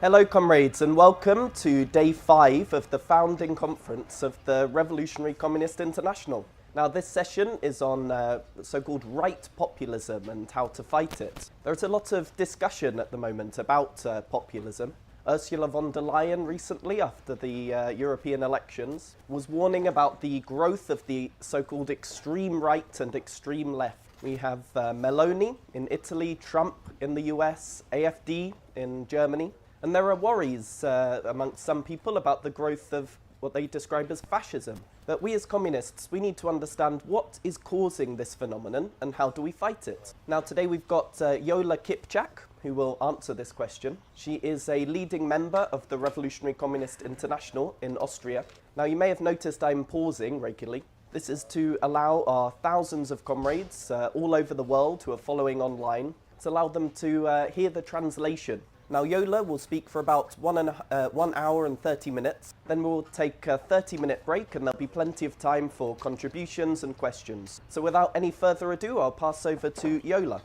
Hello comrades and welcome to day 5 of the founding conference of the Revolutionary Communist International. Now this session is on so-called right populism and how to fight it. There's a lot of discussion at the moment about populism. Ursula von der Leyen recently, after the European elections, was warning about the growth of the so-called extreme right and extreme left. We have Meloni in Italy, Trump in the US, AfD in Germany. And there are worries amongst some people about the growth of what they describe as fascism. But we as communists, we need to understand what is causing this phenomenon and how do we fight it. Now today we've got Yola Kipczak, who will answer this question. She is a leading member of the Revolutionary Communist International in Austria. Now you may have noticed I'm pausing regularly. This is to allow our thousands of comrades all over the world who are following online, to allow them to hear the translation. Now Yola will speak for about 1 hour and 30 minutes, then we'll take a 30-minute break and there'll be plenty of time for contributions and questions. So without any further ado, I'll pass over to Yola.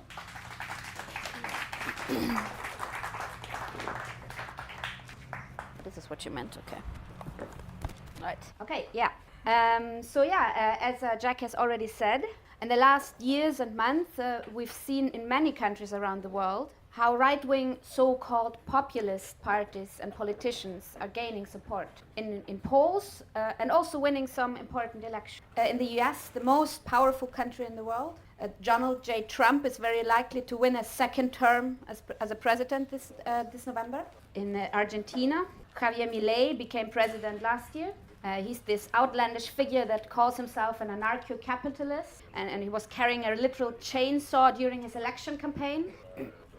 This is what you meant, okay. Right. Okay, yeah. As Jack has already said, in the last years and months, we've seen in many countries around the world how right-wing so-called populist parties and politicians are gaining support in polls and also winning some important elections. In the US, the most powerful country in the world, Donald J. Trump is very likely to win a second term as a president this November. In Argentina, Javier Milei became president last year. He's this outlandish figure that calls himself an anarcho-capitalist, and he was carrying a literal chainsaw during his election campaign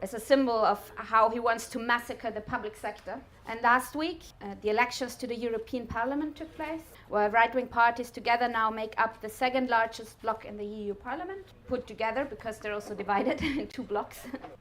as a symbol of how he wants to massacre the public sector. And last week, the elections to the European Parliament took place, where right-wing parties together now make up the second largest bloc in the EU Parliament, put together because they're also divided in two blocks.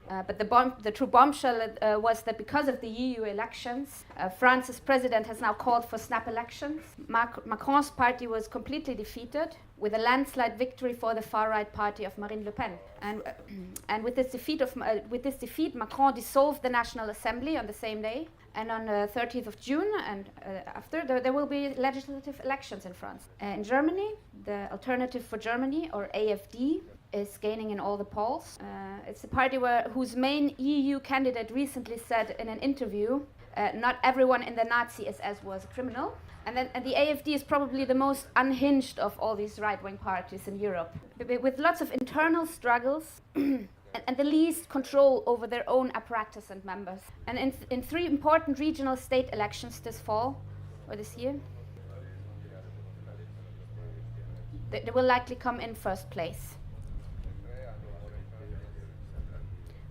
But the true bombshell was that because of the EU elections, France's president has now called for snap elections. Macron's party was completely defeated, with a landslide victory for the far-right party of Marine Le Pen. And with this defeat, Macron dissolved the National Assembly on the same day. And on the 30th of June, and after, there will be legislative elections in France. In Germany, the Alternative for Germany, or AfD, is gaining in all the polls. It's a party whose main EU candidate recently said in an interview, not everyone in the Nazi SS was a criminal. And the AfD is probably the most unhinged of all these right-wing parties in Europe, with lots of internal struggles and the least control over their own apparatus and members. And in 3 important regional state elections this fall, or this year, they will likely come in first place,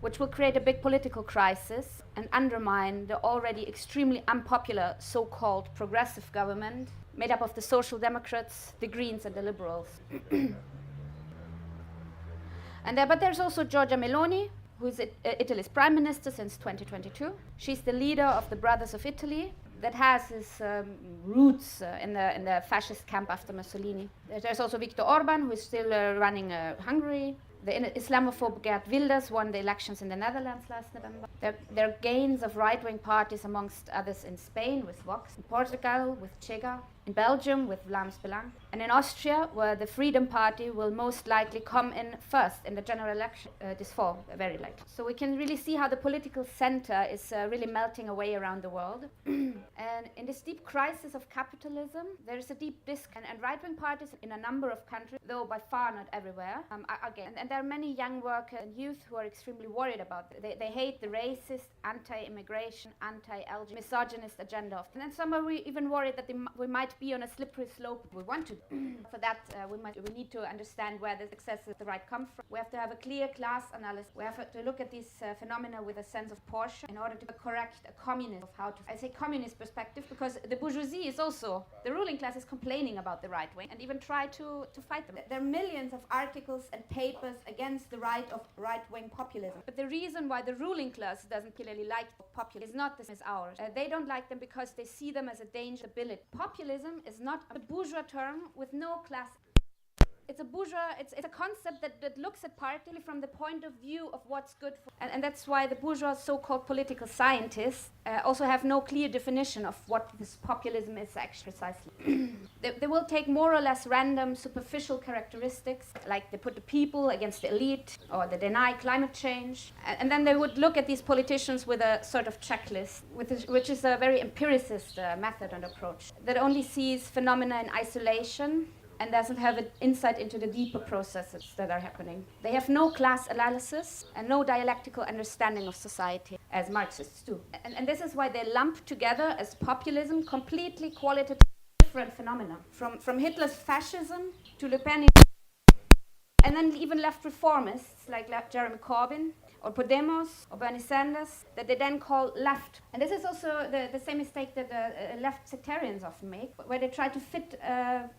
which will create a big political crisis and undermine the already extremely unpopular so-called progressive government made up of the Social Democrats, the Greens and the Liberals. But there's also Giorgia Meloni, who is Italy's prime minister since 2022. She's the leader of the Brothers of Italy that has his roots in the fascist camp after Mussolini. There's also Viktor Orban, who is still running Hungary. The Islamophobe Geert Wilders won the elections in the Netherlands last November. There are gains of right-wing parties, amongst others, in Spain with Vox, in Portugal with Chega, in Belgium with Vlaams Belang, and in Austria, where the Freedom Party will most likely come in first in the general election this fall, very likely. So we can really see how the political center is really melting away around the world. And in this deep crisis of capitalism, there is a deep disconnect, and right-wing parties in a number of countries, though by far not everywhere, again. And there are many young workers and youth who are extremely worried about it. They hate the racist, anti-immigration, anti-LGBT, misogynist agenda of. And then some are even worried that we might be on a slippery slope. We want to. For that, we need to understand where the success of the right comes from. We have to have a clear class analysis. We have to look at these phenomena with a sense of portion in order to correct a communist of how to. I say communist perspective because the bourgeoisie is also, the ruling class is complaining about the right wing and even try to fight them. There are millions of articles and papers against the right-wing populism. But the reason why the ruling class doesn't clearly like populism is not the same as ours. They don't like them because they see them as a danger. Populism is not a bourgeois term with no class. It's a bourgeois, it's a concept that looks at partly from the point of view of what's good for, and that's why the bourgeois so-called political scientists also have no clear definition of what this populism is actually precisely. They will take more or less random, superficial characteristics, like they put the people against the elite, or they deny climate change, and then they would look at these politicians with a sort of checklist, which is a very empiricist method and approach, that only sees phenomena in isolation and doesn't have an insight into the deeper processes that are happening. They have no class analysis and no dialectical understanding of society, as Marxists do. And this is why they lump together as populism completely qualitative different phenomena, from Hitler's fascism to Le Pen, and then even left reformists like Jeremy Corbyn or Podemos or Bernie Sanders that they then call left. And this is also the same mistake that left sectarians often make, where they try to fit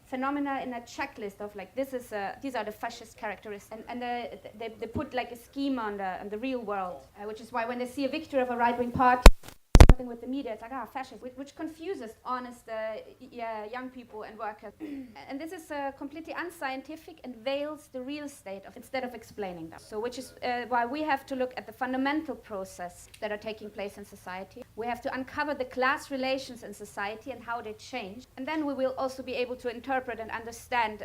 phenomena in a checklist of like these are the fascist characteristics, and they put like a schema on the real world, which is why when they see a victory of a right-wing party with the media, it's like, fascist, which confuses honest young people and workers. And this is completely unscientific and veils the real state instead of explaining them. So which is why we have to look at the fundamental process that are taking place in society. We have to uncover the class relations in society and how they change. And then we will also be able to interpret and understand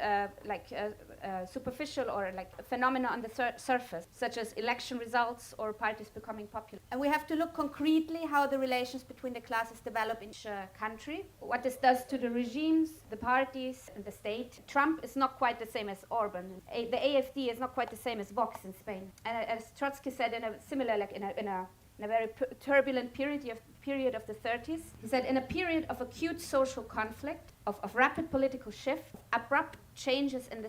superficial or like phenomena on the surface, such as election results or parties becoming popular. And we have to look concretely how the relations between the classes develop in each country, what this does to the regimes, the parties, and the state. Trump is not quite the same as Orban. The AfD is not quite the same as Vox in Spain. And as Trotsky said in a similar, like in a very turbulent period of the 30s, he said, in a period of acute social conflict, of rapid political shift, abrupt changes in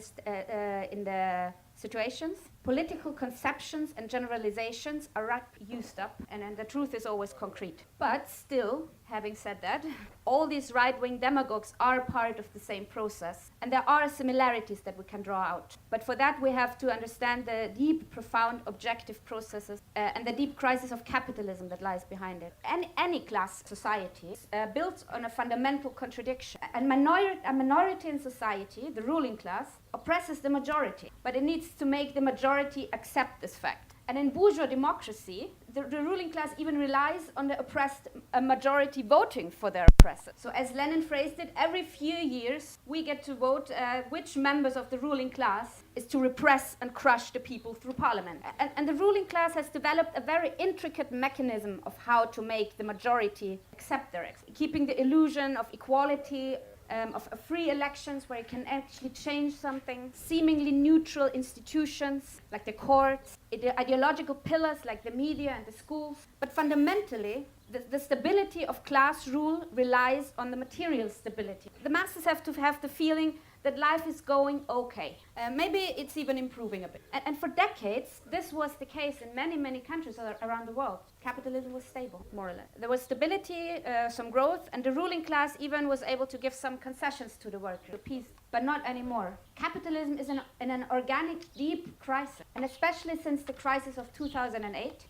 the situations, political conceptions and generalizations are used up, and the truth is always concrete. But still, having said that, all these right-wing demagogues are part of the same process, and there are similarities that we can draw out. But for that, we have to understand the deep, profound, objective processes and the deep crisis of capitalism that lies behind it. Any class society is built on a fundamental contradiction. A minority in society, the ruling class, oppresses the majority, but it needs to make the majority accept this fact. And in bourgeois democracy, the ruling class even relies on the oppressed majority voting for their oppressors. So as Lenin phrased it, every few years we get to vote which members of the ruling class is to repress and crush the people through parliament. And the ruling class has developed a very intricate mechanism of how to make the majority accept their keeping the illusion of equality, of free elections where it can actually change something, seemingly neutral institutions like the courts, ideological pillars like the media and the schools. But fundamentally, the stability of class rule relies on the material stability. The masses have to have the feeling that life is going okay. Maybe it's even improving a bit. And for decades, this was the case in many, many countries around the world. Capitalism was stable, more or less. There was stability, some growth, and the ruling class even was able to give some concessions to the workers, to peace, but not anymore. Capitalism is in an organic, deep crisis, and especially since the crisis of 2008,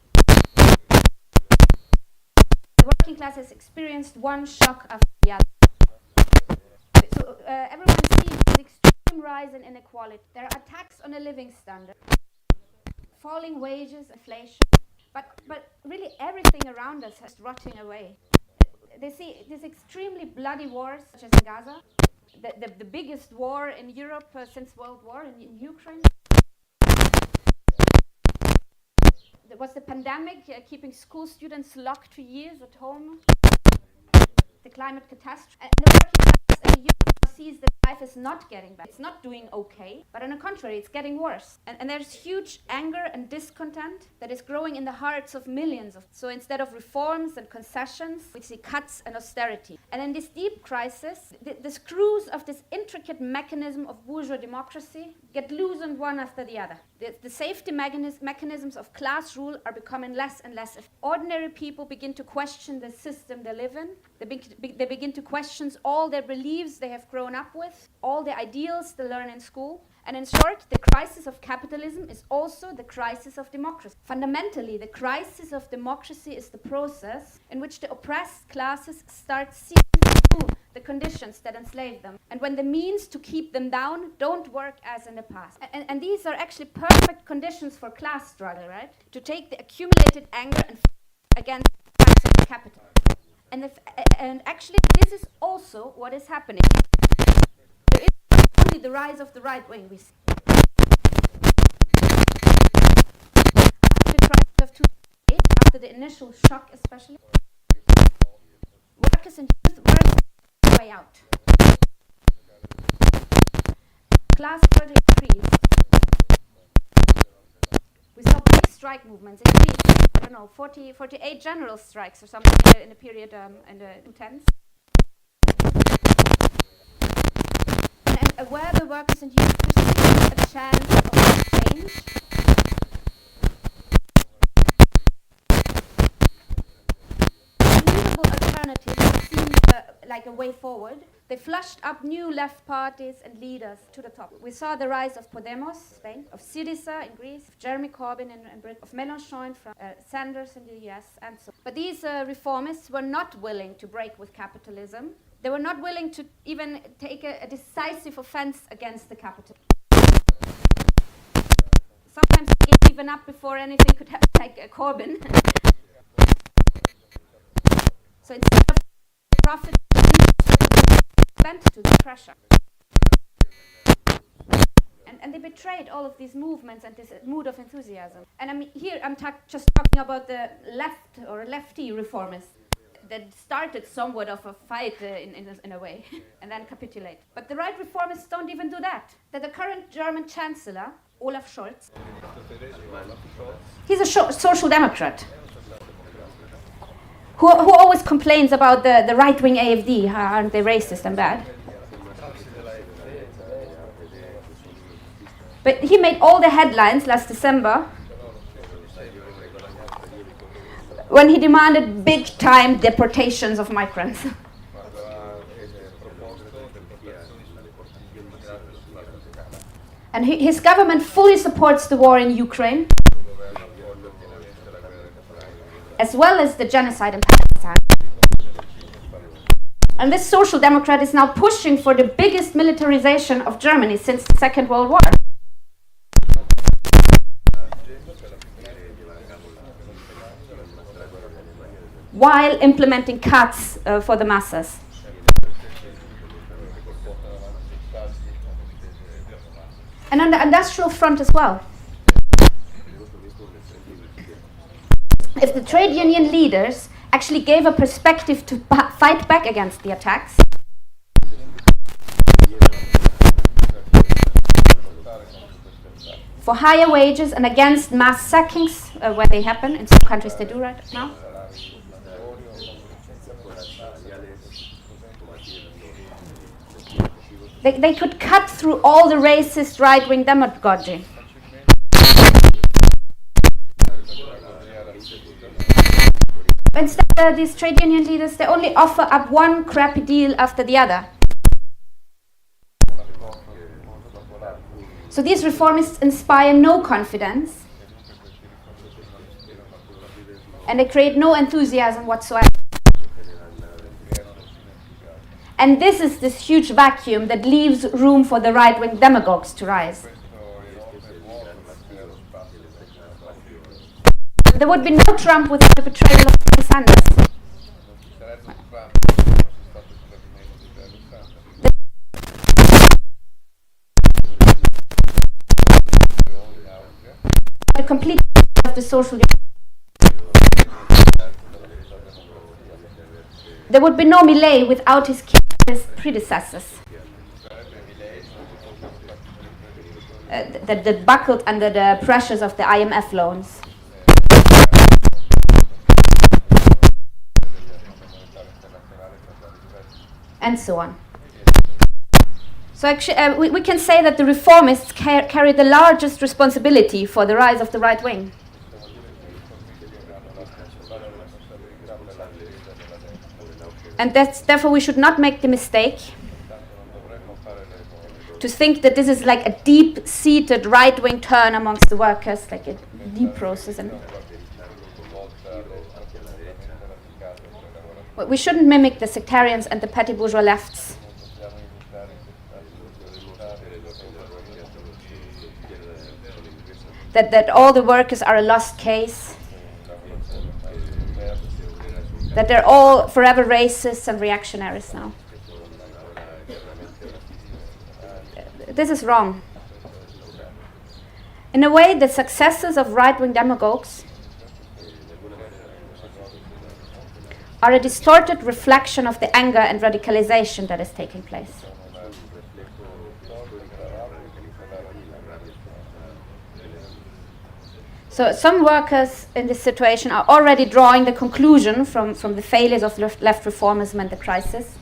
the working class has experienced one shock after the other. So everyone sees this extreme rise in inequality. There are attacks on a living standard, falling wages, inflation, but really everything around us is rotting away. They see these extremely bloody wars, such as in Gaza, the biggest war in Europe since World War in Ukraine. There was the pandemic, keeping school students locked for years at home, the climate catastrophe, and the working class in Europe sees that life is not getting better. It's not doing okay, but on the contrary, it's getting worse. And there's huge anger and discontent that is growing in the hearts of millions. So instead of reforms and concessions, we see cuts and austerity. And in this deep crisis, the screws of this intricate mechanism of bourgeois democracy get loosened one after the other. The safety mechanisms of class rule are becoming less and less. Ordinary people begin to question the system they live in. They begin to question all their beliefs they have grown up with, all the ideals they learn in school. And in short, the crisis of capitalism is also the crisis of democracy. Fundamentally, the crisis of democracy is the process in which the oppressed classes start seeing through the conditions that enslave them, and when the means to keep them down don't work as in the past. And these are actually perfect conditions for class struggle, right? To take the accumulated anger and against capital. And actually, this is also what is happening. There is only the rise of the right wing we see. After the crisis of 2008, after the initial shock especially, workers and youth were on the way out. Class struggle increased. We saw big strike movements increase. I don't know, 48 general strikes or something in the period in the 2010s. And where the workers and youth perceived a chance of change, believable alternatives seemed like a way forward. They flushed up new left parties and leaders to the top. We saw the rise of Podemos, Spain, of Syriza in Greece, of Jeremy Corbyn in Britain, of Mélenchon from Sanders in the US, and so on. But these reformists were not willing to break with capitalism. They were not willing to even take a decisive offense against the capital. Sometimes they gave even up before anything could happen, like Corbyn. So instead of profit, spent to the pressure. And they betrayed all of these movements and this mood of enthusiasm. And I mean, here I'm just talking about the left or lefty reformists that started somewhat of a fight in a way and then capitulate. But the right reformists don't even do that. That the current German chancellor, Olaf Scholz, he's a social democrat who always complains about the right-wing AfD, aren't they racist and bad? But he made all the headlines last December when he demanded big-time deportations of migrants. And his government fully supports the war in Ukraine, as well as the genocide in Palestine. And this social democrat is now pushing for the biggest militarization of Germany since the Second World War. While implementing cuts for the masses. And on the industrial front as well. If the trade union leaders actually gave a perspective to fight back against the attacks, for higher wages and against mass sackings where they happen, in some countries they do right now, they could cut through all the racist right-wing demagogy. Instead, these trade union leaders, they only offer up one crappy deal after the other. So these reformists inspire no confidence, and they create no enthusiasm whatsoever. And this is this huge vacuum that leaves room for the right-wing demagogues to rise. There would be no Trump without the betrayal of Sanders. The complete of the social. There would be no Millet without his predecessors. That buckled under the pressures of the IMF loans. And so on. So actually, we can say that the reformists carry the largest responsibility for the rise of the right wing. And therefore we should not make the mistake to think that this is like a deep-seated right-wing turn amongst the workers, like a deep process. We shouldn't mimic the sectarians and the petty bourgeois lefts. That all the workers are a lost case. That they're all forever racists and reactionaries now. This is wrong. In a way, the successes of right-wing demagogues are a distorted reflection of the anger and radicalization that is taking place. So some workers in this situation are already drawing the conclusion from the failures of left reformism and the crisis.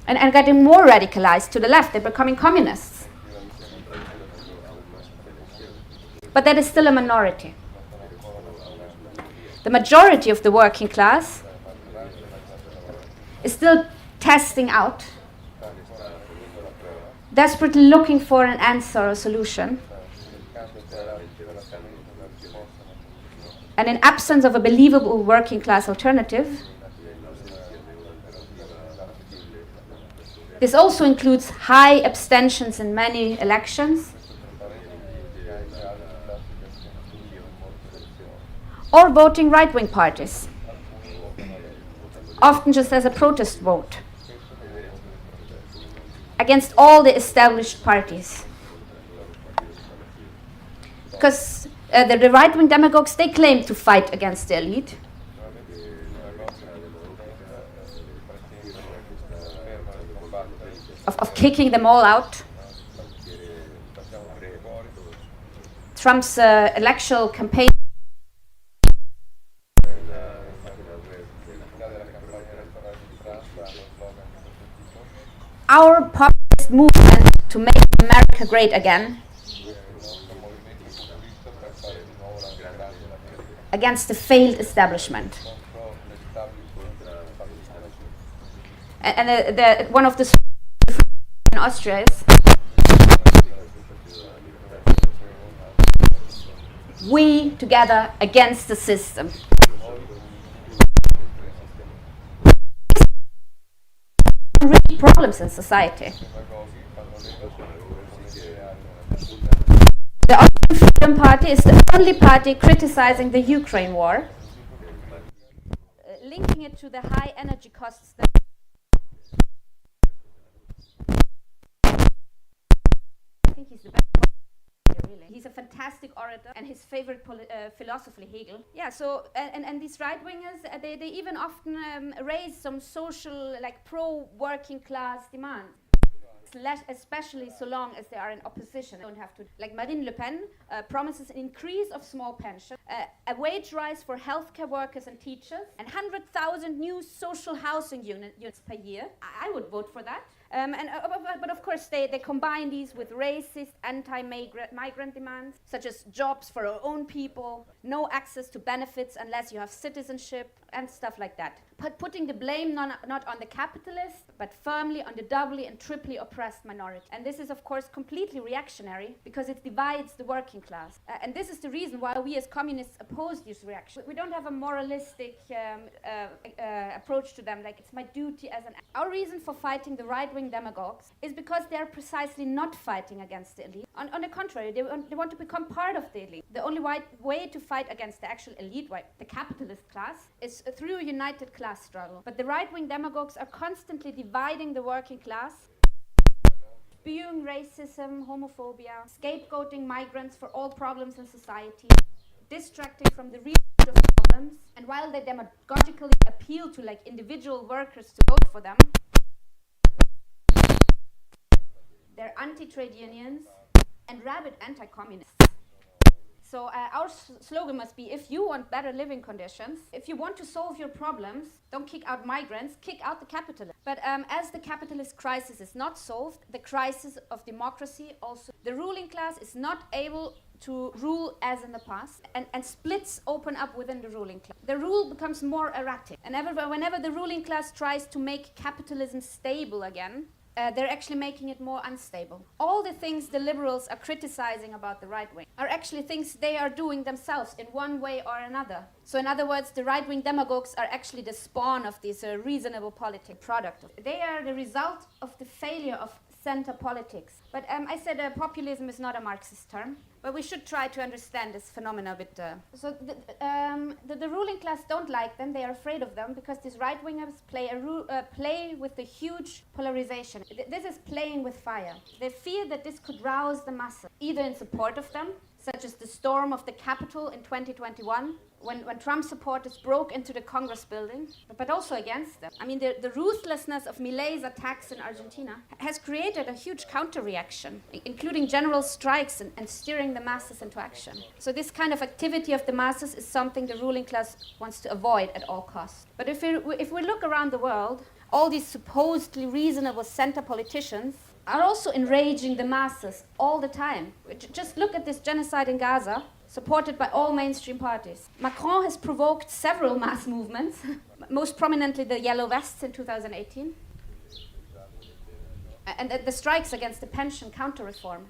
And getting more radicalized to the left. They're becoming communists. But that is still a minority. The majority of the working class is still testing out, desperately looking for an answer or a solution. And in absence of a believable working class alternative, this also includes high abstentions in many elections, or voting right-wing parties, often just as a protest vote, against all the established parties. Because the right-wing demagogues, they claim to fight against the elite. Of kicking them all out. Trump's electoral campaign our populist movement to make America great again against the failed establishment. And one of the in Austria is we together against the system. Real problems in society. The Austrian Freedom Party is the only party criticizing the Ukraine war, linking it to the high energy costs that I think he's the best really. He's a fantastic orator, and his favorite philosophy, Hegel. Yeah, so, and these right-wingers, they even often raise some social, like pro-working class demands. Especially so long as they are in opposition. They don't have to, like Marine Le Pen promises an increase of small pension, a wage rise for healthcare workers and teachers, and 100,000 new social housing units per year. I would vote for that. But of course they combine these with racist, anti-migrant demands, such as jobs for our own people, no access to benefits unless you have citizenship, and stuff like that. Putting the blame not on the capitalists, but firmly on the doubly and triply oppressed minority. And this is, of course, completely reactionary because it divides the working class. And this is the reason why we as communists oppose this reaction. We don't have a moralistic approach to them, like it's my duty as an... Our reason for fighting the right-wing demagogues is because they are precisely not fighting against the elite. On the contrary, they want to become part of the elite. The only way to fight against the actual elite, the capitalist class, is through a united class struggle. But the right-wing demagogues are constantly dividing the working class, spewing racism, homophobia, scapegoating migrants for all problems in society, distracting from the real root of problems, and while they demagogically appeal to like individual workers to vote for them, they're anti-trade unions and rabid anti-communists. So our slogan must be, if you want better living conditions, if you want to solve your problems, don't kick out migrants, kick out the capitalists. But as the capitalist crisis is not solved, the crisis of democracy also, the ruling class is not able to rule as in the past, and splits open up within the ruling class. The rule becomes more erratic. And whenever the ruling class tries to make capitalism stable again, they're actually making it more unstable. All the things the liberals are criticizing about the right wing are actually things they are doing themselves in one way or another. So in other words, the right-wing demagogues are actually the spawn of this reasonable politic product. They are the result of the failure of center politics. But I said populism is not a Marxist term, but we should try to understand this phenomenon a bit. So the ruling class don't like them, they are afraid of them, because these right-wingers play with the huge polarization. This is playing with fire. They fear that this could rouse the masses, either in support of them, such as the storm of the Capitol in 2021, when Trump supporters broke into the Congress building, but also against them. I mean, the ruthlessness of Milei's attacks in Argentina has created a huge counter-reaction, including general strikes and steering the masses into action. So this kind of activity of the masses is something the ruling class wants to avoid at all costs. But if we look around the world, all these supposedly reasonable center politicians are also enraging the masses all the time. Just look at this genocide in Gaza, supported by all mainstream parties. Macron has provoked several mass movements, most prominently the Yellow Vests in 2018, and the strikes against the pension counter-reform.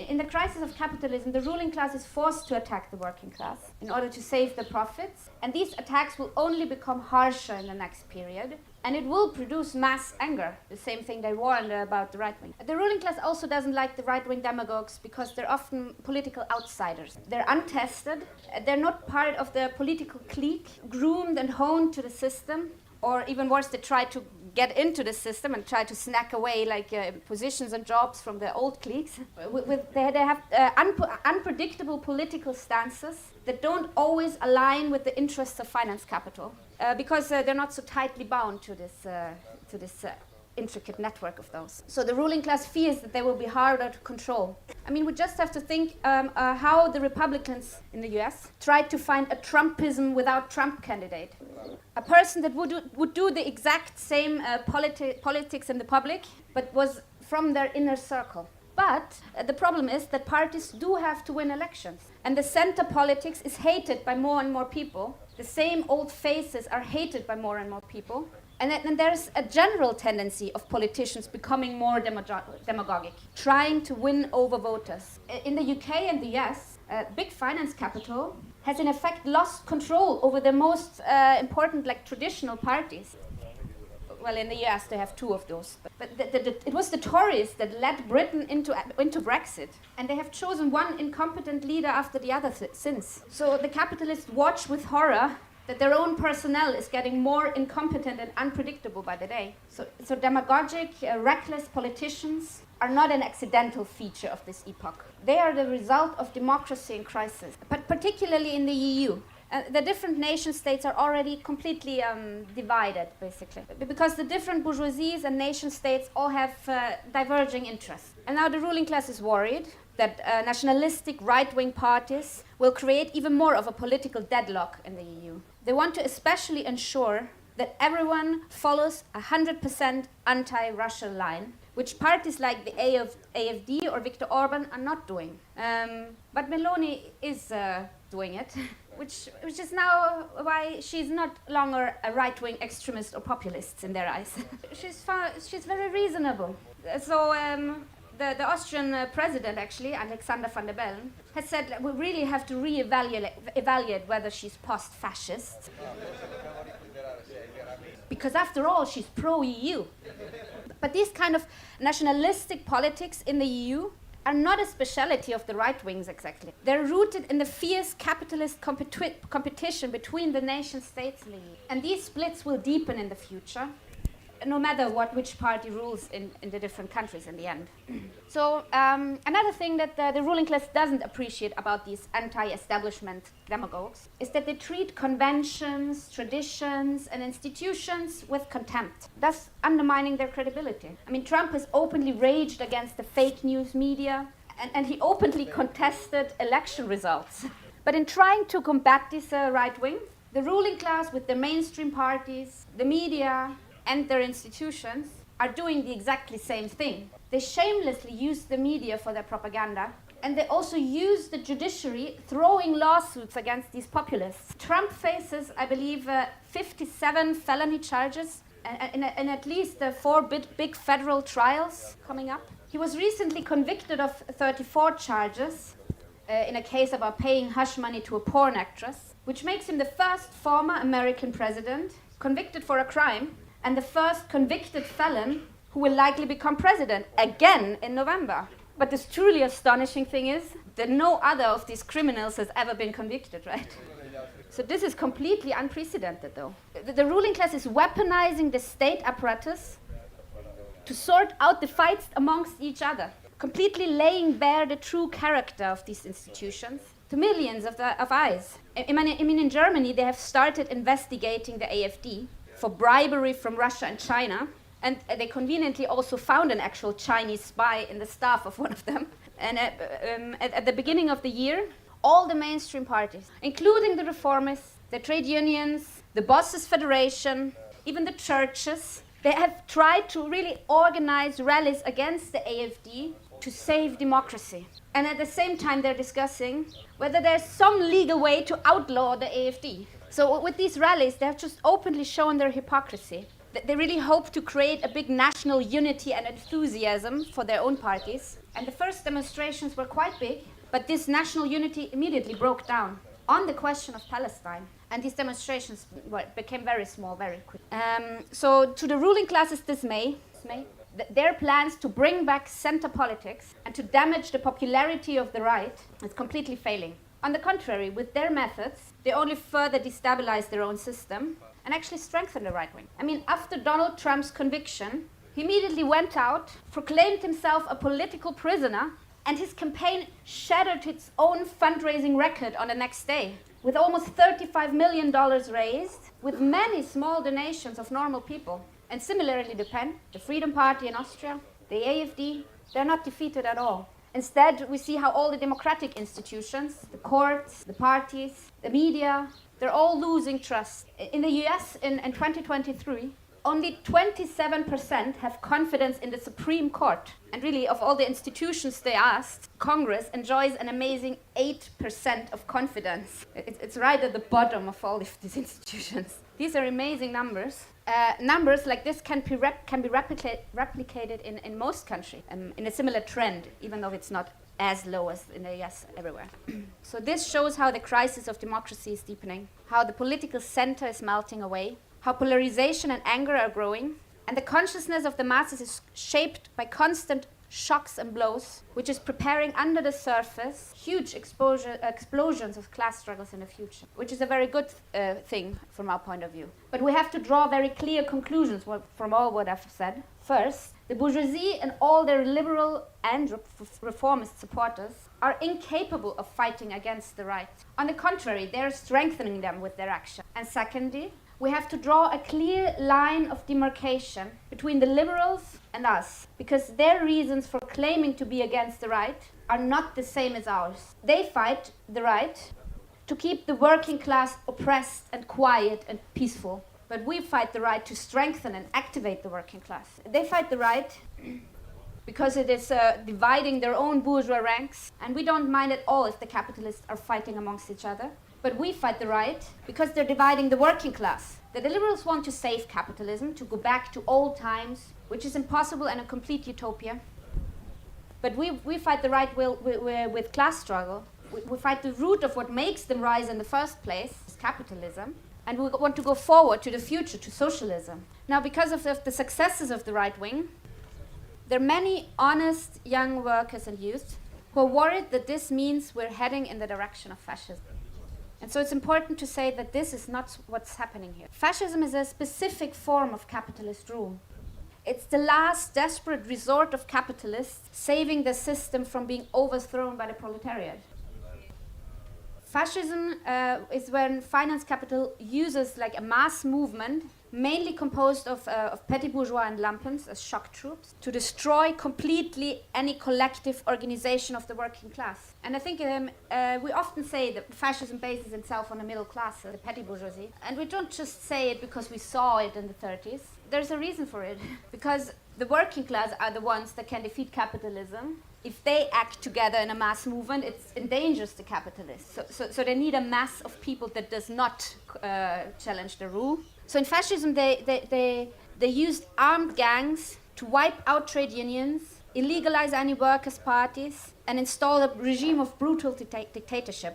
In the crisis of capitalism, the ruling class is forced to attack the working class in order to save the profits, and these attacks will only become harsher in the next period, and it will produce mass anger, the same thing they warned about the right wing. The ruling class also doesn't like the right-wing demagogues because they're often political outsiders. They're untested, they're not part of the political clique, groomed and honed to the system, or even worse, they try to get into the system and try to snack away positions and jobs from the old cliques. They have unpredictable political stances that don't always align with the interests of finance capital because they're not so tightly bound to this intricate network of those. So the ruling class fears that they will be harder to control. I mean, we just have to think how the Republicans in the US tried to find a Trumpism without Trump candidate. A person that would do the exact same politics in the public, but was from their inner circle. But the problem is that parties do have to win elections. And the center politics is hated by more and more people. The same old faces are hated by more and more people. And there's a general tendency of politicians becoming more demagogic, trying to win over voters. In the UK and the US, big finance capital has in effect lost control over the most important traditional parties. Well, in the US they have two of those. But it was the Tories that led Britain into Brexit. And they have chosen one incompetent leader after the other since. So the capitalists watch with horror that their own personnel is getting more incompetent and unpredictable by the day. So demagogic, reckless politicians are not an accidental feature of this epoch. They are the result of democracy in crisis, but particularly in the EU. The different nation states are already completely divided, basically, because the different bourgeoisies and nation states all have diverging interests. And now the ruling class is worried that nationalistic right-wing parties will create even more of a political deadlock in the EU. They want to especially ensure that everyone follows a 100% anti-Russia line, which parties like the AfD or Viktor Orban are not doing. But Meloni is doing it, which is now why she's not longer a right-wing extremist or populist in their eyes. She's very reasonable. So the Austrian president, actually, Alexander van der Bellen, has said that we really have to evaluate whether she's post-fascist. Because after all, she's pro-EU. But these kind of nationalistic politics in the EU are not a speciality of the right wings exactly. They're rooted in the fierce capitalist competition between the nation states in the EU. And these splits will deepen in the future, no matter which party rules in the different countries in the end. So another thing that the ruling class doesn't appreciate about these anti-establishment demagogues is that they treat conventions, traditions, and institutions with contempt, thus undermining their credibility. I mean, Trump has openly raged against the fake news media, and he openly contested election results. But in trying to combat this right wing, the ruling class with the mainstream parties, the media, and their institutions are doing the exactly same thing. They shamelessly use the media for their propaganda, and they also use the judiciary throwing lawsuits against these populists. Trump faces, I believe, 57 felony charges in at least 4 big federal trials coming up. He was recently convicted of 34 charges in a case about paying hush money to a porn actress, which makes him the first former American president convicted for a crime and the first convicted felon who will likely become president again in November. But this truly astonishing thing is that no other of these criminals has ever been convicted, right? So this is completely unprecedented, though. The ruling class is weaponizing the state apparatus to sort out the fights amongst each other, completely laying bare the true character of these institutions to millions of eyes. I mean, in Germany, they have started investigating the AfD for bribery from Russia and China, and they conveniently also found an actual Chinese spy in the staff of one of them. And at the beginning of the year, all the mainstream parties, including the reformists, the trade unions, the Bosses Federation, even the churches, they have tried to really organize rallies against the AfD to save democracy. And at the same time, they're discussing whether there's some legal way to outlaw the AfD. So with these rallies, they have just openly shown their hypocrisy. They really hope to create a big national unity and enthusiasm for their own parties. And the first demonstrations were quite big, but this national unity immediately broke down on the question of Palestine. And these demonstrations became very small very quickly. So to the ruling class's dismay, their plans to bring back center politics and to damage the popularity of the right is completely failing. On the contrary, with their methods, they only further destabilize their own system and actually strengthen the right wing. I mean, after Donald Trump's conviction, he immediately went out, proclaimed himself a political prisoner, and his campaign shattered its own fundraising record on the next day, with almost $35 million raised, with many small donations of normal people. And similarly, Le Pen, the Freedom Party in Austria, the AfD, they're not defeated at all. Instead, we see how all the democratic institutions, the courts, the parties, the media, they're all losing trust. In the US, in 2023, only 27% have confidence in the Supreme Court. And really, of all the institutions they asked, Congress enjoys an amazing 8% of confidence. It's right at the bottom of all of these institutions. These are amazing numbers. Numbers like this can be replicated in most countries in a similar trend, even though it's not as low as in the US everywhere. So this shows how the crisis of democracy is deepening, how the political center is melting away, how polarization and anger are growing, and the consciousness of the masses is shaped by constant shocks and blows, which is preparing under the surface huge explosions of class struggles in the future, which is a very good thing from our point of view. But we have to draw very clear conclusions from all what I've said. First, the bourgeoisie and all their liberal and reformist supporters are incapable of fighting against the right. On the contrary, they're strengthening them with their action. And secondly, we have to draw a clear line of demarcation between the liberals and us, because their reasons for claiming to be against the right are not the same as ours. They fight the right to keep the working class oppressed and quiet and peaceful, but we fight the right to strengthen and activate the working class. They fight the right because it is dividing their own bourgeois ranks, and we don't mind at all if the capitalists are fighting amongst each other. But we fight the right because they're dividing the working class. The liberals want to save capitalism, to go back to old times, which is impossible and a complete utopia. But we fight the right with class struggle. We fight the root of what makes them rise in the first place, is capitalism. And we want to go forward to the future, to socialism. Now, because of the successes of the right wing, there are many honest young workers and youth who are worried that this means we're heading in the direction of fascism. And so it's important to say that this is not what's happening here. Fascism is a specific form of capitalist rule. It's the last desperate resort of capitalists saving the system from being overthrown by the proletariat. Fascism is when finance capital uses like a mass movement, mainly composed of petty bourgeois and lumpens as shock troops, to destroy completely any collective organization of the working class. And I think we often say that fascism bases itself on the middle class, the petty bourgeoisie. And we don't just say it because we saw it in the 30s. There's a reason for it. Because the working class are the ones that can defeat capitalism. If they act together in a mass movement, it endangers the capitalists. So they need a mass of people that does not challenge the rule. So in fascism, they They used armed gangs to wipe out trade unions, illegalize any workers' parties, and install a regime of brutal dictatorship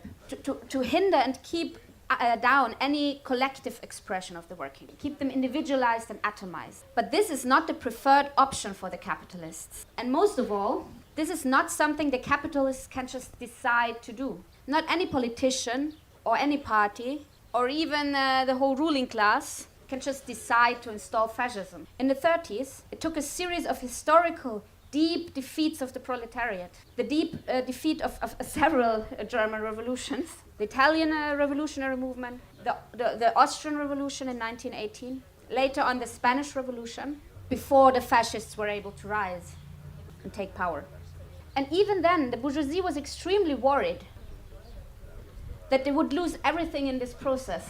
to hinder and keep down any collective expression of the working, keep them individualized and atomized. But this is not the preferred option for the capitalists. And most of all, this is not something the capitalists can just decide to do. Not any politician or any party or even the whole ruling class can just decide to install fascism. In the 30s, it took a series of historical deep defeats of the proletariat, the deep defeat of several German revolutions, the Italian revolutionary movement, the Austrian Revolution in 1918, later on the Spanish Revolution, before the fascists were able to rise and take power. And even then, the bourgeoisie was extremely worried that they would lose everything in this process.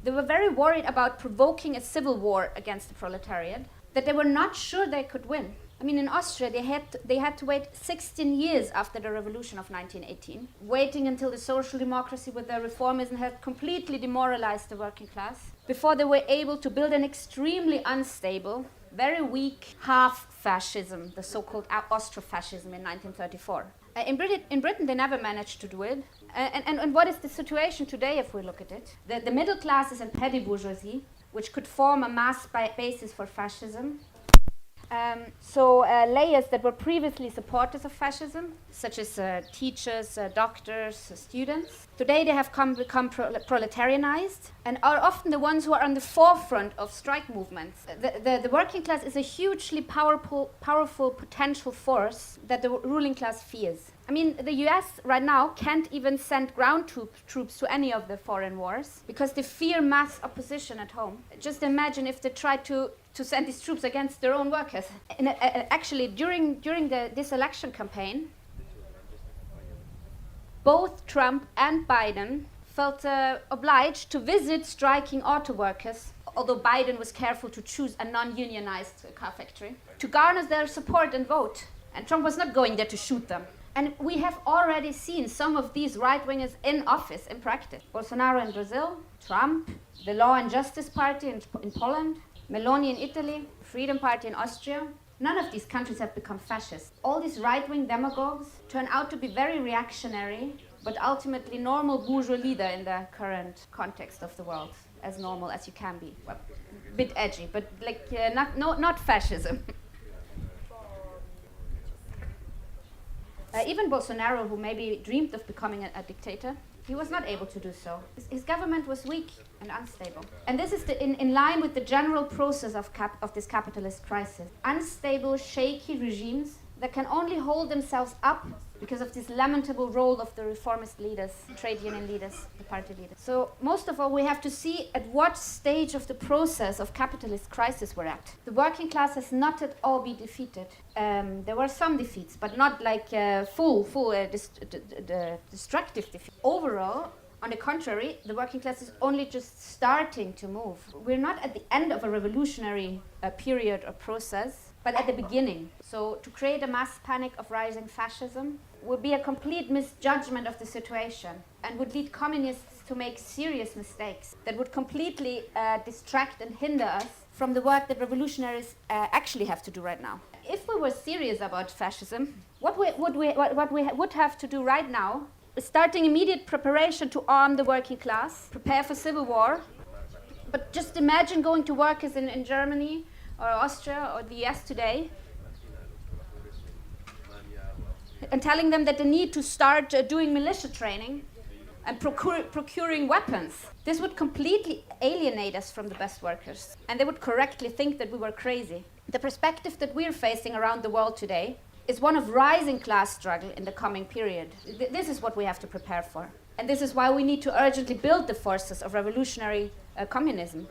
They were very worried about provoking a civil war against the proletariat, that they were not sure they could win. I mean, in Austria, they had to wait 16 years after the revolution of 1918, waiting until the social democracy with their reformism had completely demoralized the working class, before they were able to build an extremely unstable, very weak half-fascism, the so-called Austro-fascism in 1934. In Britain, they never managed to do it. And what is the situation today if we look at it? The middle classes and petty bourgeoisie, which could form a mass basis for fascism, layers that were previously supporters of fascism, such as teachers, doctors, students, today they have become proletarianized and are often the ones who are on the forefront of strike movements. The working class is a hugely powerful potential force that the ruling class fears. I mean, the US right now can't even send ground troops to any of the foreign wars because they fear mass opposition at home. Just imagine if they try to send these troops against their own workers. And actually, during this election campaign, both Trump and Biden felt obliged to visit striking auto workers, although Biden was careful to choose a non-unionized car factory, to garner their support and vote. And Trump was not going there to shoot them. And we have already seen some of these right-wingers in office, in practice. Bolsonaro in Brazil, Trump, the Law and Justice Party in Poland, Meloni in Italy, Freedom Party in Austria. None of these countries have become fascist. All these right-wing demagogues turn out to be very reactionary, but ultimately normal bourgeois leader in the current context of the world, as normal as you can be. Well, a bit edgy, but not fascism. Even Bolsonaro, who maybe dreamed of becoming a dictator, he was not able to do so. His government was weak and unstable. And this is in line with the general process of this capitalist crisis. Unstable, shaky regimes that can only hold themselves up because of this lamentable role of the reformist leaders, trade union leaders, the party leaders. So most of all, we have to see at what stage of the process of capitalist crisis we're at. The working class has not at all been defeated. There were some defeats, but not like full destructive defeat. Overall, on the contrary, the working class is only just starting to move. We're not at the end of a revolutionary period or process, but at the beginning. So to create a mass panic of rising fascism would be a complete misjudgment of the situation and would lead communists to make serious mistakes that would completely distract and hinder us from the work that revolutionaries actually have to do right now. If we were serious about fascism, what we would have to do right now is starting immediate preparation to arm the working class, prepare for civil war. But just imagine going to workers in Germany or Austria or the US today and telling them that they need to start doing militia training and procuring weapons. This would completely alienate us from the best workers, and they would correctly think that we were crazy. The perspective that we're facing around the world today is one of rising class struggle in the coming period. This is what we have to prepare for. And this is why we need to urgently build the forces of revolutionary communism.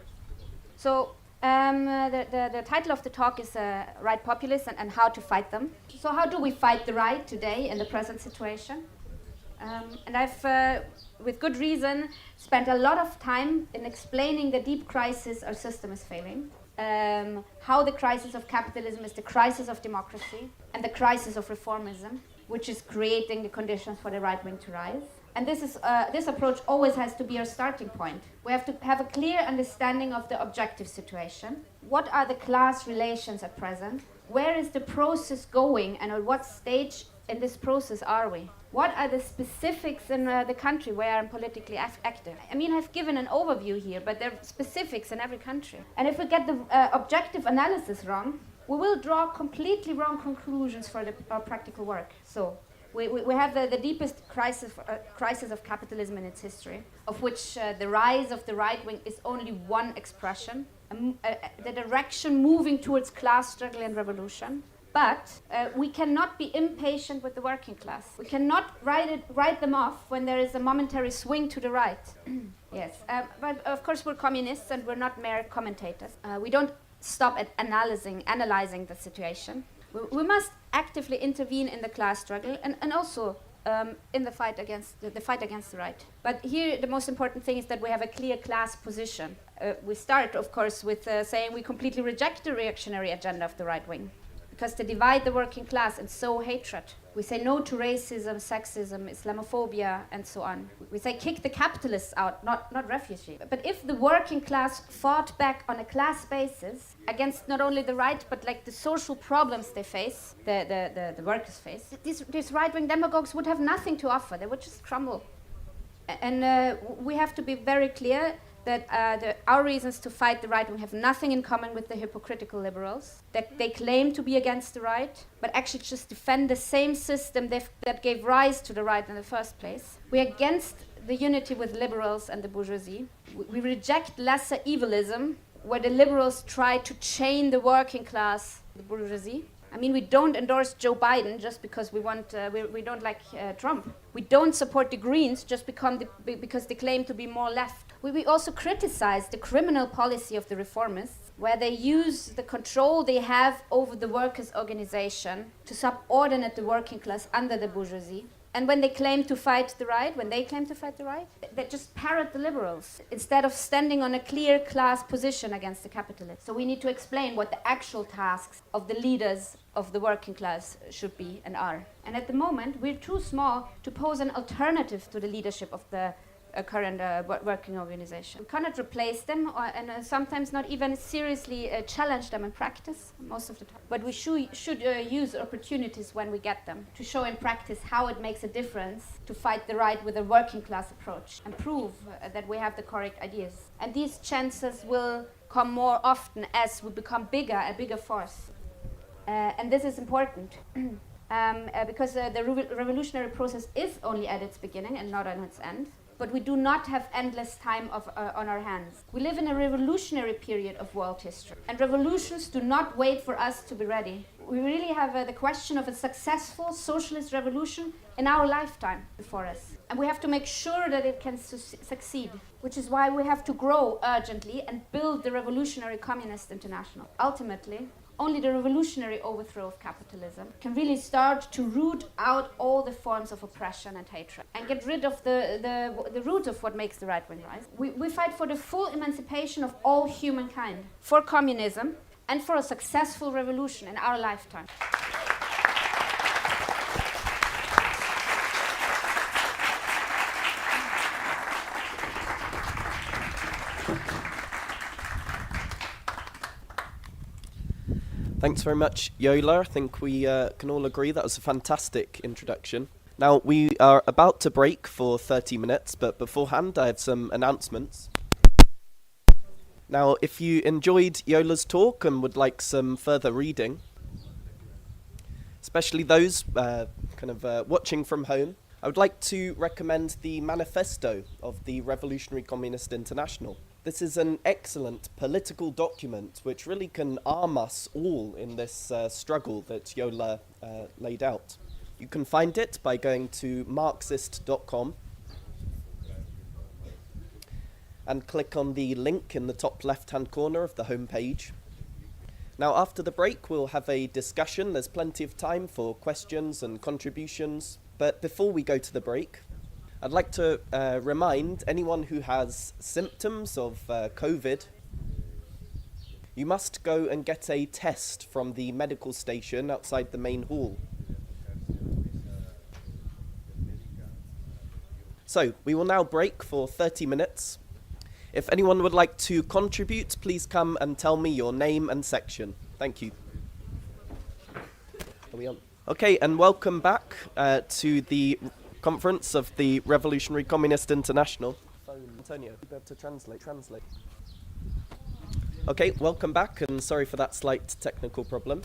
So the title of the talk is Right Populists and How to Fight Them. So how do we fight the right today in the present situation? And I've, with good reason, spent a lot of time in explaining the deep crisis our system is failing, how the crisis of capitalism is the crisis of democracy, and the crisis of reformism, which is creating the conditions for the right wing to rise. And this approach always has to be our starting point. We have to have a clear understanding of the objective situation. What are the class relations at present? Where is the process going, and at what stage in this process are we? What are the specifics in the country where I'm politically active? I mean, I've given an overview here, but there are specifics in every country. And if we get the objective analysis wrong, we will draw completely wrong conclusions for our practical work. So we have the deepest crisis of capitalism in its history, of which the rise of the right wing is only one expression, the direction moving towards class struggle and revolution. But we cannot be impatient with the working class. We cannot write them off when there is a momentary swing to the right. Yes, but of course we're communists and we're not mere commentators. We don't stop at analyzing the situation. We must actively intervene in the class struggle and also in the fight against the right. But here the most important thing is that we have a clear class position. We start, of course, with saying we completely reject the reactionary agenda of the right wing, because they divide the working class and sow hatred. We say no to racism, sexism, Islamophobia, and so on. We say kick the capitalists out, not refugees. But if the working class fought back on a class basis against not only the right, but like the social problems they face, the workers face, these right-wing demagogues would have nothing to offer. They would just crumble. And we have to be very clear that our reasons to fight the right wing have nothing in common with the hypocritical liberals, that they claim to be against the right, but actually just defend the same system that gave rise to the right in the first place. We're against the unity with liberals and the bourgeoisie. We reject lesser evilism, where the liberals try to chain the working class to the bourgeoisie. I mean, we don't endorse Joe Biden just because we don't like Trump. We don't support the Greens just because they claim to be more left. We also criticize the criminal policy of the reformists, where they use the control they have over the workers' organization to subordinate the working class under the bourgeoisie. And when they claim to fight the right, they just parrot the liberals instead of standing on a clear class position against the capitalists. So we need to explain what the actual tasks of the leaders of the working class should be and are. And at the moment, we're too small to pose an alternative to the leadership of the current working organization. We cannot replace them and sometimes not even seriously challenge them in practice most of the time. But we should use opportunities when we get them to show in practice how it makes a difference to fight the right with a working class approach and prove that we have the correct ideas. And these chances will come more often as we become a bigger force. And this is important. Because the revolutionary process is only at its beginning and not on its end. But we do not have endless time on our hands. We live in a revolutionary period of world history. And revolutions do not wait for us to be ready. We really have the question of a successful socialist revolution in our lifetime before us. And we have to make sure that it can succeed, which is why we have to grow urgently and build the revolutionary communist international. Ultimately, only the revolutionary overthrow of capitalism can really start to root out all the forms of oppression and hatred and get rid of the root of what makes the right wing rise. We fight for the full emancipation of all humankind, for communism, and for a successful revolution in our lifetime. Thanks very much, Yola. I think we can all agree that was a fantastic introduction. Now, we are about to break for 30 minutes, but beforehand I have some announcements. Now, if you enjoyed Yola's talk and would like some further reading, especially those watching from home, I would like to recommend the manifesto of the Revolutionary Communist International. This is an excellent political document which really can arm us all in this struggle that Yola laid out. You can find it by going to Marxist.com and click on the link in the top left-hand corner of the homepage. Now, after the break, we'll have a discussion. There's plenty of time for questions and contributions. But before we go to the break, I'd like to remind anyone who has symptoms of COVID, you must go and get a test from the medical station outside the main hall. So we will now break for 30 minutes. If anyone would like to contribute, please come and tell me your name and section. Thank you. Are we on? Okay, and welcome back to the conference of the Revolutionary Communist International. Antonio, you be able to translate. Okay, welcome back, and sorry for that slight technical problem.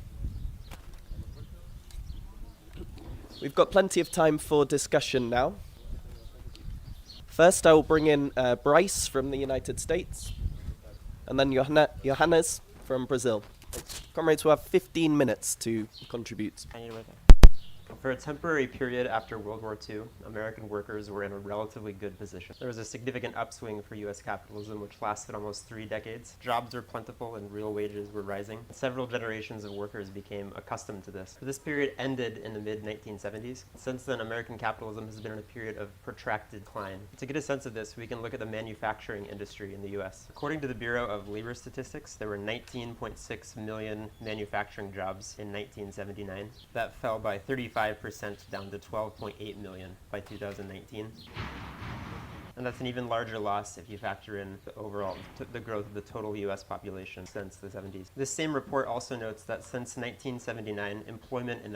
We've got plenty of time for discussion now. First, I will bring in Bryce from the United States, and then Johannes from Brazil. Comrades will have 15 minutes to contribute. For a temporary period after World War II, American workers were in a relatively good position. There was a significant upswing for U.S. capitalism, which lasted almost 3 decades. Jobs were plentiful and real wages were rising. Several generations of workers became accustomed to this. This period ended in the mid-1970s. Since then, American capitalism has been in a period of protracted decline. To get a sense of this, we can look at the manufacturing industry in the U.S. According to the Bureau of Labor Statistics, there were 19.6 million manufacturing jobs in 1979. That fell by 35% down to 12.8 million by 2019. And that's an even larger loss if you factor in the overall the growth of the total U.S. population since the 70s. This same report also notes that since 1979, employment in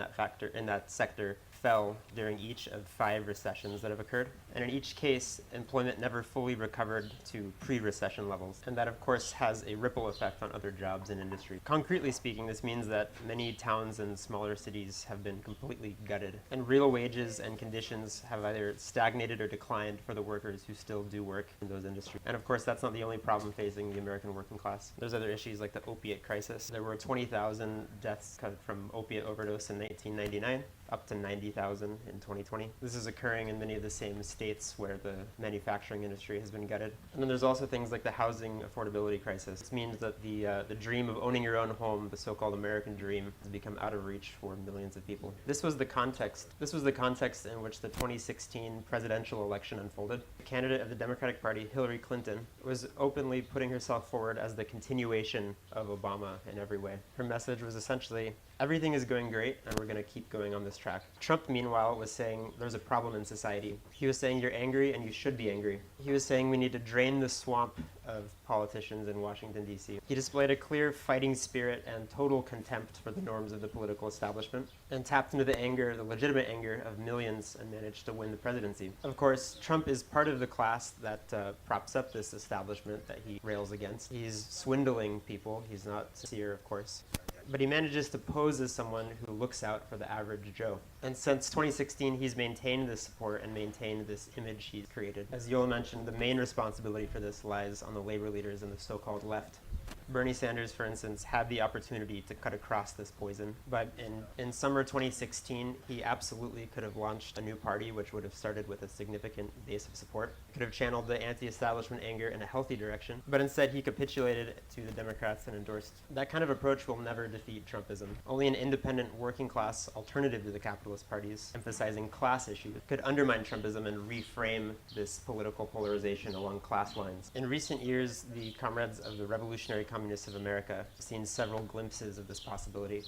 that sector fell during each of 5 recessions that have occurred. And in each case, employment never fully recovered to pre-recession levels. And that, of course, has a ripple effect on other jobs and industry. Concretely speaking, this means that many towns and smaller cities have been completely gutted. And real wages and conditions have either stagnated or declined for the workers who still do work in those industries. And of course, that's not the only problem facing the American working class. There's other issues like the opiate crisis. There were 20,000 deaths from opiate overdose in 1999. Up to 90,000 in 2020. This is occurring in many of the same states where the manufacturing industry has been gutted. And then there's also things like the housing affordability crisis. This means that the dream of owning your own home, the so-called American dream, has become out of reach for millions of people. This was the context in which the 2016 presidential election unfolded. The candidate of the Democratic Party, Hillary Clinton, was openly putting herself forward as the continuation of Obama in every way. Her message was essentially, everything is going great, and we're going to keep going on this track. Trump, meanwhile, was saying there's a problem in society. He was saying you're angry and you should be angry. He was saying we need to drain the swamp of politicians in Washington, D.C. He displayed a clear fighting spirit and total contempt for the norms of the political establishment, and tapped into the legitimate anger of millions, and managed to win the presidency. Of course, Trump is part of the class that props up this establishment that he rails against. He's swindling people. He's not sincere, of course. But he manages to pose as someone who looks out for the average Joe. And since 2016, he's maintained this support and maintained this image he's created. As Yoel mentioned, the main responsibility for this lies on the labor leaders and the so-called left. Bernie Sanders, for instance, had the opportunity to cut across this poison, but in summer 2016, he absolutely could have launched a new party, which would have started with a significant base of support. Could have channeled the anti-establishment anger in a healthy direction, but instead he capitulated to the Democrats and endorsed. That kind of approach will never defeat Trumpism. Only an independent working class alternative to the capitalist parties, emphasizing class issues, could undermine Trumpism and reframe this political polarization along class lines. In recent years, the comrades of the Revolutionary Communists of America have seen several glimpses of this possibility.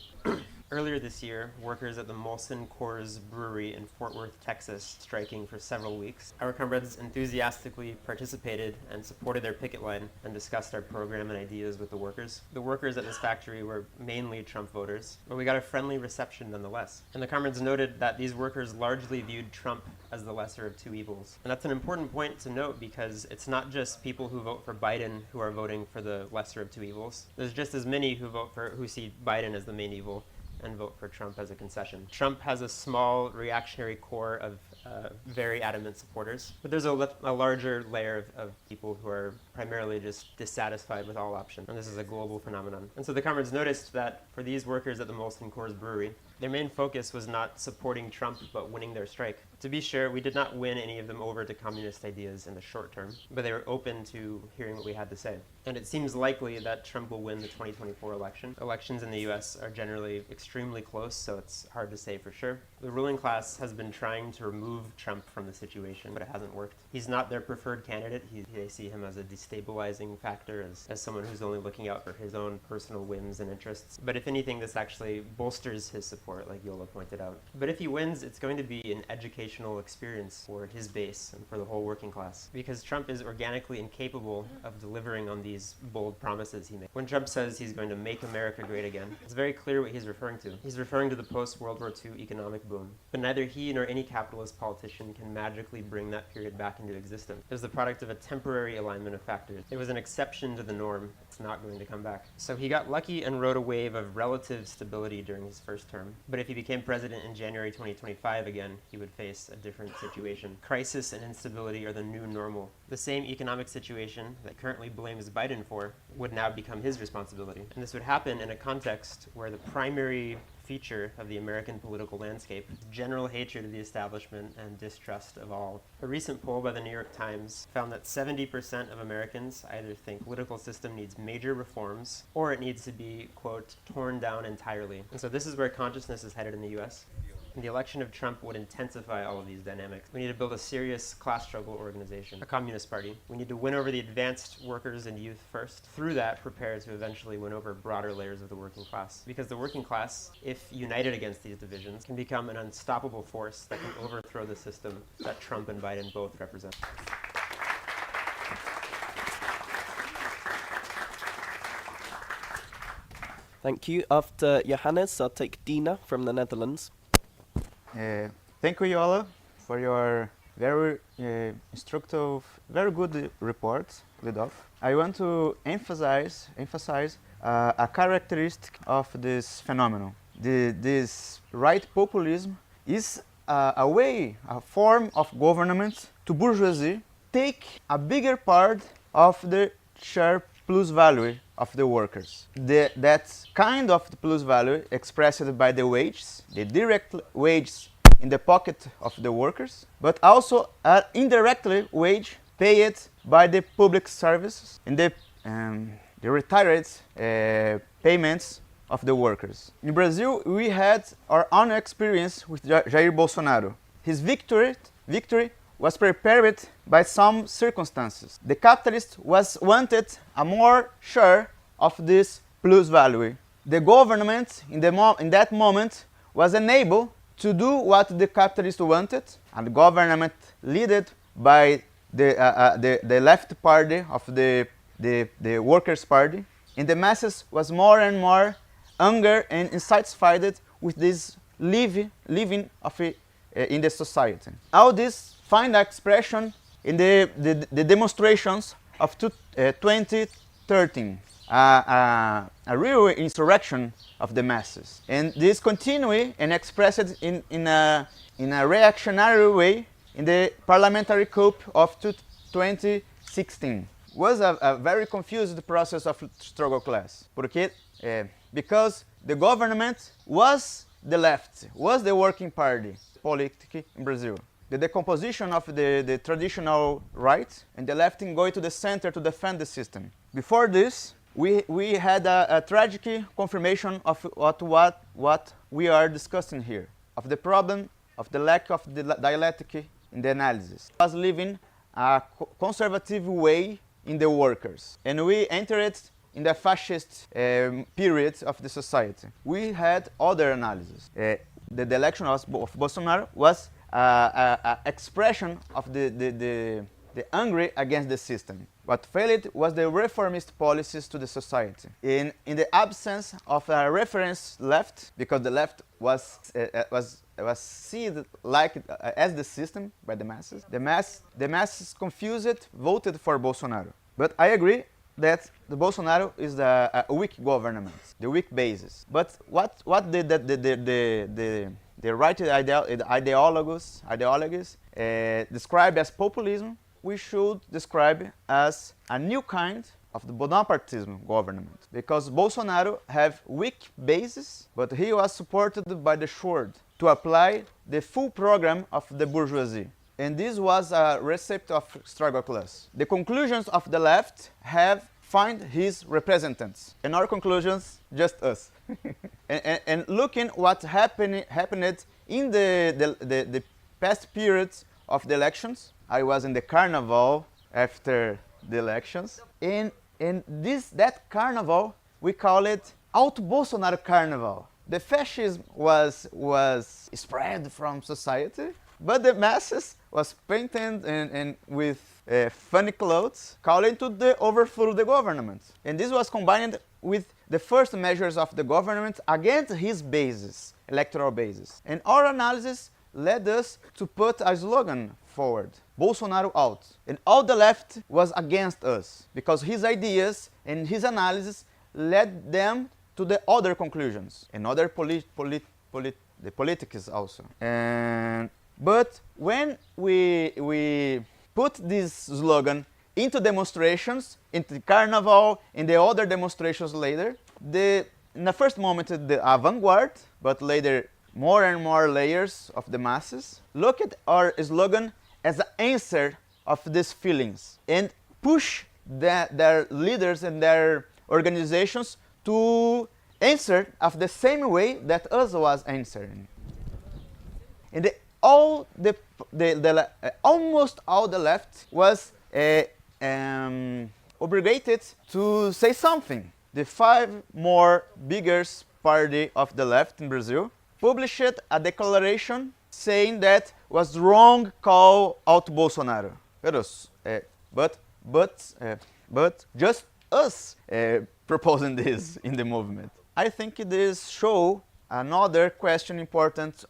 Earlier this year, workers at the Molson Coors Brewery in Fort Worth, Texas, striking for several weeks. Our comrades enthusiastically participated and supported their picket line and discussed our program and ideas with the workers. The workers at this factory were mainly Trump voters, but we got a friendly reception nonetheless. And the comrades noted that these workers largely viewed Trump as the lesser of two evils. And that's an important point to note because it's not just people who vote for Biden who are voting for the lesser of two evils. There's just as many who see Biden as the main evil and vote for Trump as a concession. Trump has a small reactionary core of very adamant supporters, but there's a larger layer of people who are primarily just dissatisfied with all options, and this is a global phenomenon. And so the comrades noticed that for these workers at the Molson Coors Brewery, their main focus was not supporting Trump, but winning their strike. To be sure, we did not win any of them over to communist ideas in the short term, but they were open to hearing what we had to say. And it seems likely that Trump will win the 2024 election. Elections in the US are generally extremely close, so it's hard to say for sure. The ruling class has been trying to remove remove Trump from the situation, but it hasn't worked. He's not their preferred candidate. They see him as a destabilizing factor, as someone who's only looking out for his own personal whims and interests. But if anything, this actually bolsters his support, like Yola pointed out. But if he wins, it's going to be an educational experience for his base and for the whole working class, because Trump is organically incapable of delivering on these bold promises he made. When Trump says he's going to make America great again, it's very clear what he's referring to. He's referring to the post-World War II economic boom. But neither he nor any capitalist politician can magically bring that period back into existence. It was the product of a temporary alignment of factors. It was an exception to the norm. It's not going to come back. So he got lucky and rode a wave of relative stability during his first term. But if he became president in January 2025 again, he would face a different situation. Crisis and instability are the new normal. The same economic situation that currently blames Biden for would now become his responsibility. And this would happen in a context where the primary feature of the American political landscape is general hatred of the establishment and distrust of all. A recent poll by the New York Times found that 70% of Americans either think political system needs major reforms or it needs to be, quote, torn down entirely. And so this is where consciousness is headed in the US. And the election of Trump would intensify all of these dynamics. We need to build a serious class struggle organization, a communist party. We need to win over the advanced workers and youth first. Through that, prepare to eventually win over broader layers of the working class. Because the working class, if united against these divisions, can become an unstoppable force that can overthrow the system that Trump and Biden both represent. Thank you. After Johannes, I'll take Dina from the Netherlands. Thank you, Yola, for your very instructive, very good report, lead off. I want to emphasize a characteristic of this phenomenon. This right populism is a form of government to bourgeoisie take a bigger part of the share plus value of the workers. That kind of the plus value expressed by the wages, the direct wages in the pocket of the workers, but also an indirectly wage paid by the public services and the retired payments of the workers. In Brazil, we had our own experience with Jair Bolsonaro. His victory was prepared by some circumstances. The capitalist wanted a more share of this plus value. The government in that moment was unable to do what the capitalist wanted, and the government led by the left party of the workers' party, and the masses was more and more anger and insatisfied with this living of in the society. All this find expression in the demonstrations of 2013, a real insurrection of the masses. And this continued and expressed in a reactionary way in the parliamentary coup of 2016. Was a very confused process of struggle class, because the government was the left, was the working party politic in Brazil. The decomposition of the traditional right and the left going to the center to defend the system. Before this, we had a tragic confirmation of what we are discussing here, of the problem of the lack of the dialectic in the analysis. We was living a conservative way in the workers, and we entered in the fascist period of the society. We had other analysis. The election of Bolsonaro was an expression of the anger against the system. What failed was the reformist policies to the society. In the absence of a reference left, because the left was seen like as the system by the masses, the masses confused, voted for Bolsonaro. But I agree that the Bolsonaro is a weak government, the weak basis. But what the right ideologies describe as populism, we should describe as a new kind of the Bonapartism government. Because Bolsonaro have weak basis, but he was supported by the sword to apply the full program of the bourgeoisie. And this was a recipe of struggle class. The conclusions of the left have find his representatives, and our conclusions just us. and looking what happened in the past periods of the elections. I was in the carnival after the elections. In that carnival, we call it Alto Bolsonaro Carnival. The fascism was spread from society, but the masses was painted and with funny clothes, calling to overthrow the government. And this was combined with the first measures of the government against his bases, electoral bases. And our analysis led us to put a slogan forward, Bolsonaro out. And all the left was against us, because his ideas and his analysis led them to the other conclusions, and other the politics also. But when we put this slogan into demonstrations, into the carnival, in the other demonstrations later, in the first moment the avant-garde, but later more and more layers of the masses, look at our slogan as an answer of these feelings and push their leaders and their organizations to answer of the same way that us was answering. And almost all the left was obligated to say something. The five more biggest party of the left in Brazil published a declaration saying that was wrong call out Bolsonaro. But just us proposing this in the movement. I think this shows another question important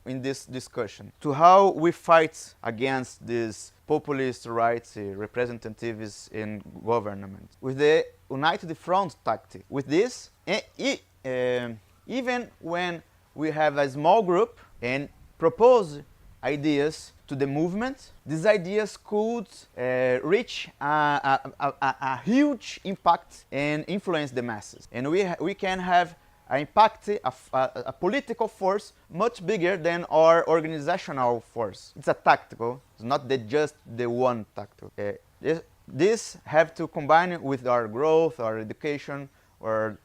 in this discussion, to how we fight against this populist rights representatives in government with the United Front tactic. With this, even when we have a small group and propose ideas to the movement, these ideas could reach a huge impact and influence the masses. And we can have an impact, a political force much bigger than our organizational force. It's a tactical, it's not just the one tactical. This have to combine with our growth, our education, or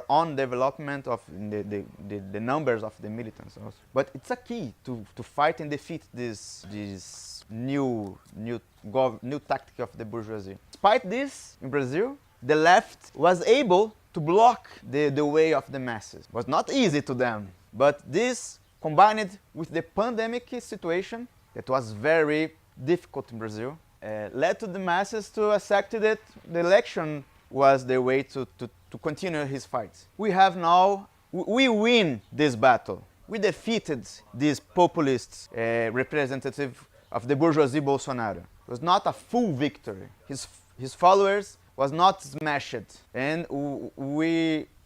on development of the numbers of the militants also. But it's a key to fight and defeat this new tactic of the bourgeoisie. Despite this, in Brazil, the left was able to block the way of the masses. It was not easy to them, but this combined with the pandemic situation that was very difficult in Brazil, led to the masses to accept that the election was the way to continue his fight. We win this battle. We defeated this populist representative of the bourgeoisie Bolsonaro. It was not a full victory. His followers was not smashed. And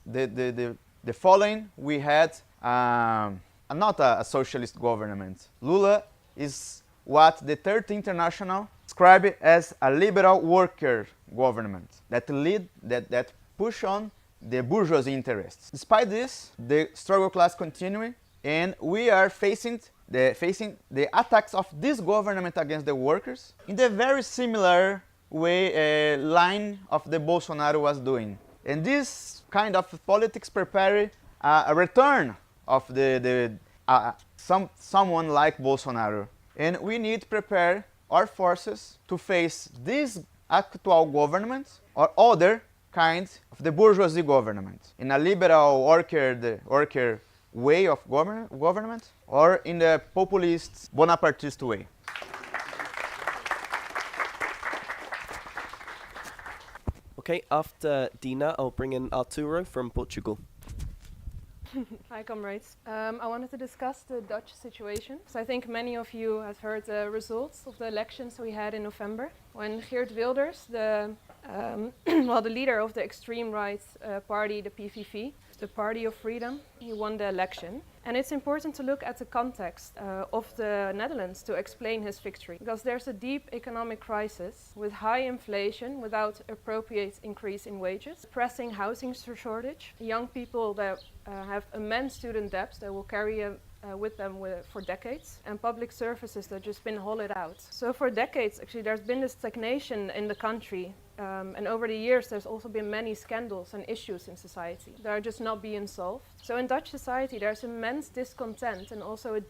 the following, we had not a socialist government. Lula is what the Third International described as a liberal worker government that push on the bourgeoisie interests. Despite this, the struggle class continuing, and we are facing the attacks of this government against the workers in the very similar way line of the Bolsonaro was doing. And this kind of politics prepare a return of someone like Bolsonaro. And we need to prepare our forces to face this actual government or other kind of the bourgeoisie government in a liberal worker way of government or in the populist Bonapartist way. Okay, after Dina, I'll bring in Arturo from Portugal. Hi, comrades. I wanted to discuss the Dutch situation. So I think many of you have heard the results of the elections we had in November, when Geert Wilders, the leader of the extreme right party, the PVV, the Party of Freedom, he won the election. And it's important to look at the context of the Netherlands to explain his victory. Because there's a deep economic crisis with high inflation without appropriate increase in wages, pressing housing shortage, young people that have immense student debts that will carry with them for decades, and public services that just been hollowed out. So for decades, actually, there's been this stagnation in the country And over the years, there's also been many scandals and issues in society that are just not being solved. So in Dutch society, there's immense discontent and also a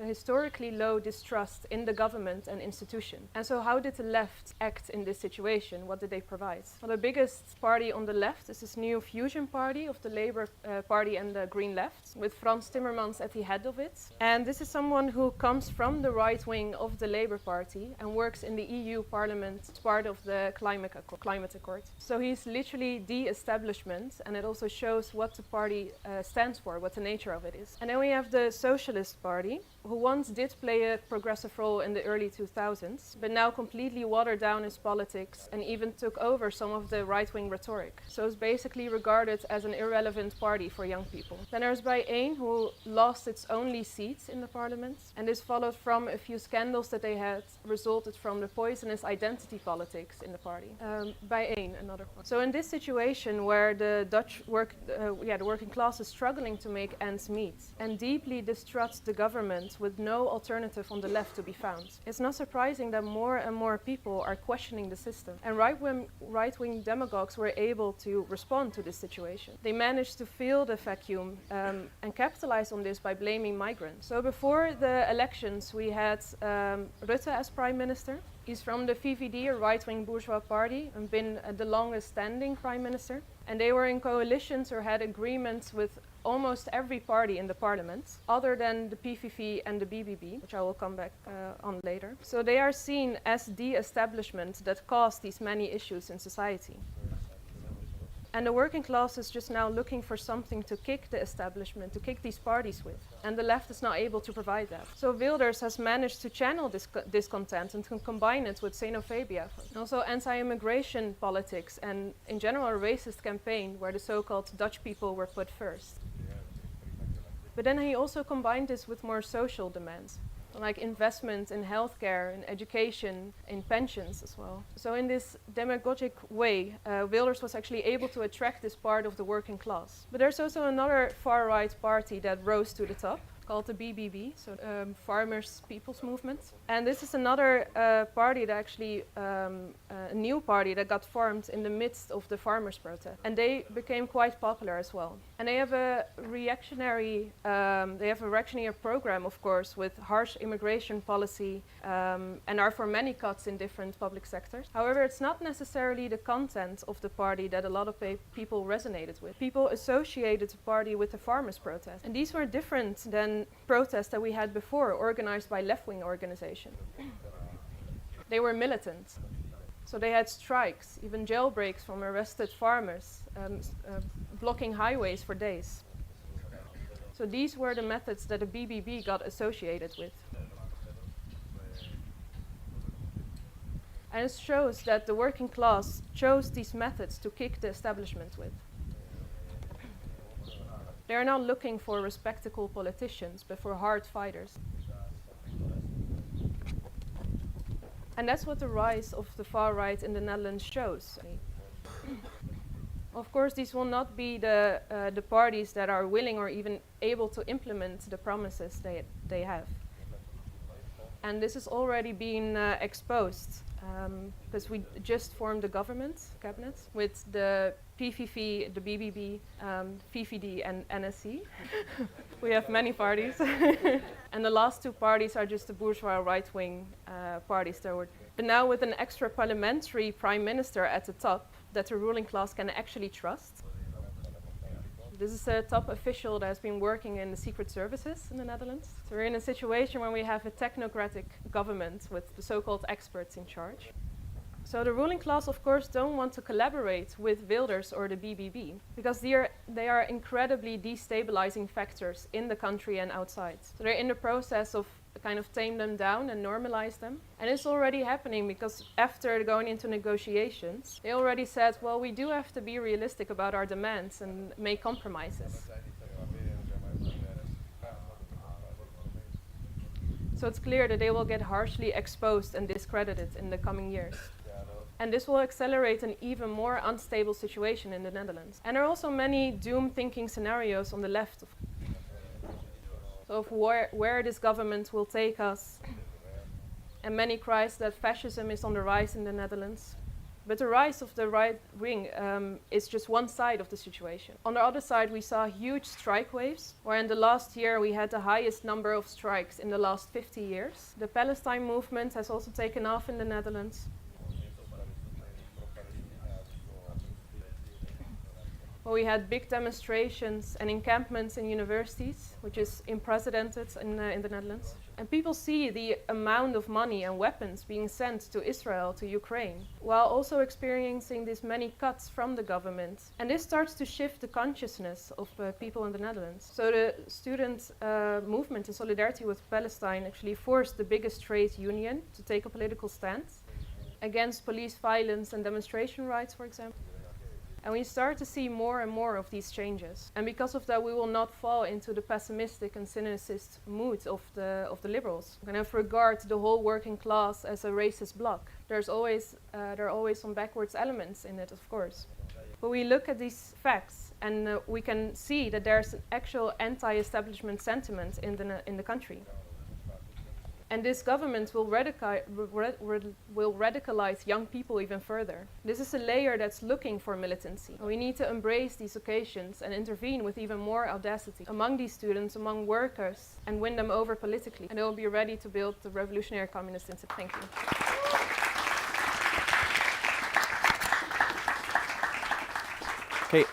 historically low distrust in the government and institution. And so how did the left act in this situation? What did they provide? Well, the biggest party on the left is this new fusion party of the Labour Party and the Green Left, with Frans Timmermans at the head of it. And this is someone who comes from the right wing of the Labour Party and works in the EU Parliament as part of the Climate Accord. So he's literally the establishment, and it also shows what the party stands for, what the nature of it is. And then we have the Socialist Party, who once did play a progressive role in the early 2000s, but now completely watered down its politics and even took over some of the right-wing rhetoric. So it's basically regarded as an irrelevant party for young people. Then there's Bijeen, who lost its only seat in the parliament, and this followed from a few scandals that they had resulted from the poisonous identity politics in the party. Bijeen, another point. So in this situation where the Dutch the working class is struggling to make ends meet and deeply distrusts the government with no alternative on the left to be found, it's not surprising that more and more people are questioning the system. And right-wing demagogues were able to respond to this situation. They managed to fill the vacuum and capitalize on this by blaming migrants. So before the elections, we had Rutte as prime minister. He's from the VVD, a right-wing bourgeois party, and been the longest-standing prime minister. And they were in coalitions or had agreements with almost every party in the parliament, other than the PVV and the BBB, which I will come back on later. So they are seen as the establishment that caused these many issues in society. And the working class is just now looking for something to kick the establishment, to kick these parties with. And the left is not able to provide that. So Wilders has managed to channel this discontent and to combine it with xenophobia. And also anti-immigration politics and in general a racist campaign where the so-called Dutch people were put first. But then he also combined this with more social demands, like investment in healthcare, in education, in pensions as well. So in this demagogic way, Wilders was actually able to attract this part of the working class. But there's also another far-right party that rose to the top, called the BBB, so Farmers' People's Movement. And this is another party that actually, a new party that got formed in the midst of the farmers' protest. And they became quite popular as well. And they have a reactionary program, of course, with harsh immigration policy and are for many cuts in different public sectors. However, it's not necessarily the content of the party that a lot of people resonated with. People associated the party with the farmers' protest. And these were different than protests that we had before, organized by left-wing organizations. They were militant. So they had strikes, even jailbreaks from arrested farmers, blocking highways for days. So these were the methods that the BBB got associated with. And it shows that the working class chose these methods to kick the establishment with. They are not looking for respectable politicians, but for hard fighters. And that's what the rise of the far right in the Netherlands shows. Of course, these will not be the parties that are willing or even able to implement the promises they have. And this is already being exposed because we just formed the cabinet with the PVV, the BBB, VVD and NSC. We have many parties. And the last two parties are just the bourgeois right-wing parties. But now with an extra parliamentary prime minister at the top that the ruling class can actually trust. This is a top official that has been working in the secret services in the Netherlands. So we're in a situation where we have a technocratic government with the so-called experts in charge. So the ruling class, of course, don't want to collaborate with Wilders or the BBB because they are incredibly destabilizing factors in the country and outside. So they're in the process of kind of tame them down and normalize them. And it's already happening because after going into negotiations, they already said, well, we do have to be realistic about our demands and make compromises. So it's clear that they will get harshly exposed and discredited in the coming years. And this will accelerate an even more unstable situation in the Netherlands. And there are also many doom-thinking scenarios on the left of where this government will take us. And many cries that fascism is on the rise in the Netherlands. But the rise of the right wing is just one side of the situation. On the other side, we saw huge strike waves, where in the last year we had the highest number of strikes in the last 50 years. The Palestine movement has also taken off in the Netherlands. Well, we had big demonstrations and encampments in universities, which is unprecedented in the Netherlands. And people see the amount of money and weapons being sent to Israel, to Ukraine, while also experiencing these many cuts from the government. And this starts to shift the consciousness of people in the Netherlands. So the student movement in solidarity with Palestine actually forced the biggest trade union to take a political stance against police violence and demonstration rights, for example. And we start to see more and more of these changes. And because of that, we will not fall into the pessimistic and cynicist mood of the liberals. We kind of regard the whole working class as a racist bloc. There are always some backwards elements in it, of course. But we look at these facts, and we can see that there's an actual anti-establishment sentiment in the country. And this government will radicalize young people even further. This is a layer that's looking for militancy. And we need to embrace these occasions and intervene with even more audacity among these students, among workers, and win them over politically. And they will be ready to build the revolutionary communist institute. Thank you. Okay.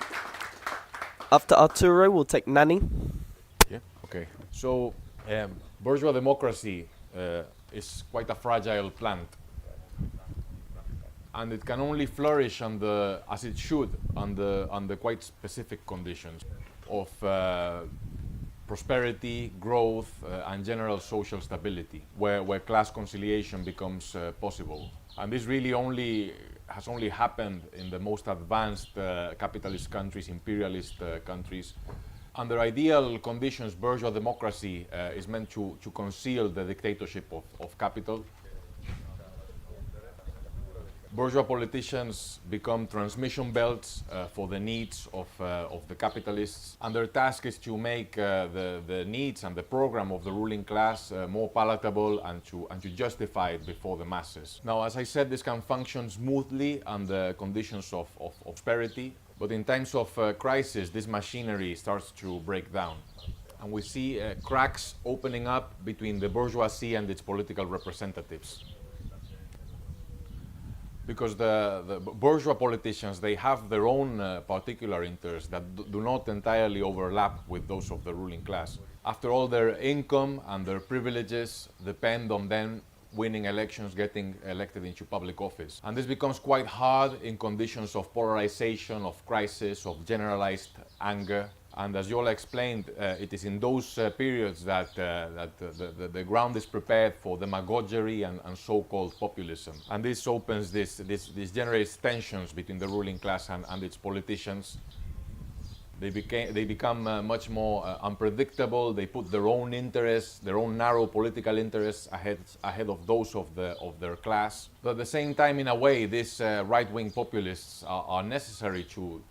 After Arturo, we'll take Nani. Yeah, okay. So, bourgeois democracy is quite a fragile plant, and it can only flourish as it should under quite specific conditions of prosperity, growth, and general social stability, where class conciliation becomes possible. And this really has only happened in the most advanced capitalist countries, imperialist countries. Under ideal conditions, bourgeois democracy is meant to conceal the dictatorship of capital. Bourgeois politicians become transmission belts for the needs of the capitalists, and their task is to make the needs and the program of the ruling class more palatable and to justify it before the masses. Now, as I said, this can function smoothly under conditions of prosperity. But in times of crisis, this machinery starts to break down. And we see cracks opening up between the bourgeoisie and its political representatives. Because the bourgeois politicians, they have their own particular interests that do not entirely overlap with those of the ruling class. After all, their income and their privileges depend on them winning elections, getting elected into public office. And this becomes quite hard in conditions of polarization, of crisis, of generalized anger. And as Yola explained, it is in those periods that the ground is prepared for demagoguery and so-called populism. And this opens, this generates tensions between the ruling class and its politicians. They become much more unpredictable. They put their own interests, their own narrow political interests ahead of those of their class. But at the same time, in a way, these right-wing populists are necessary to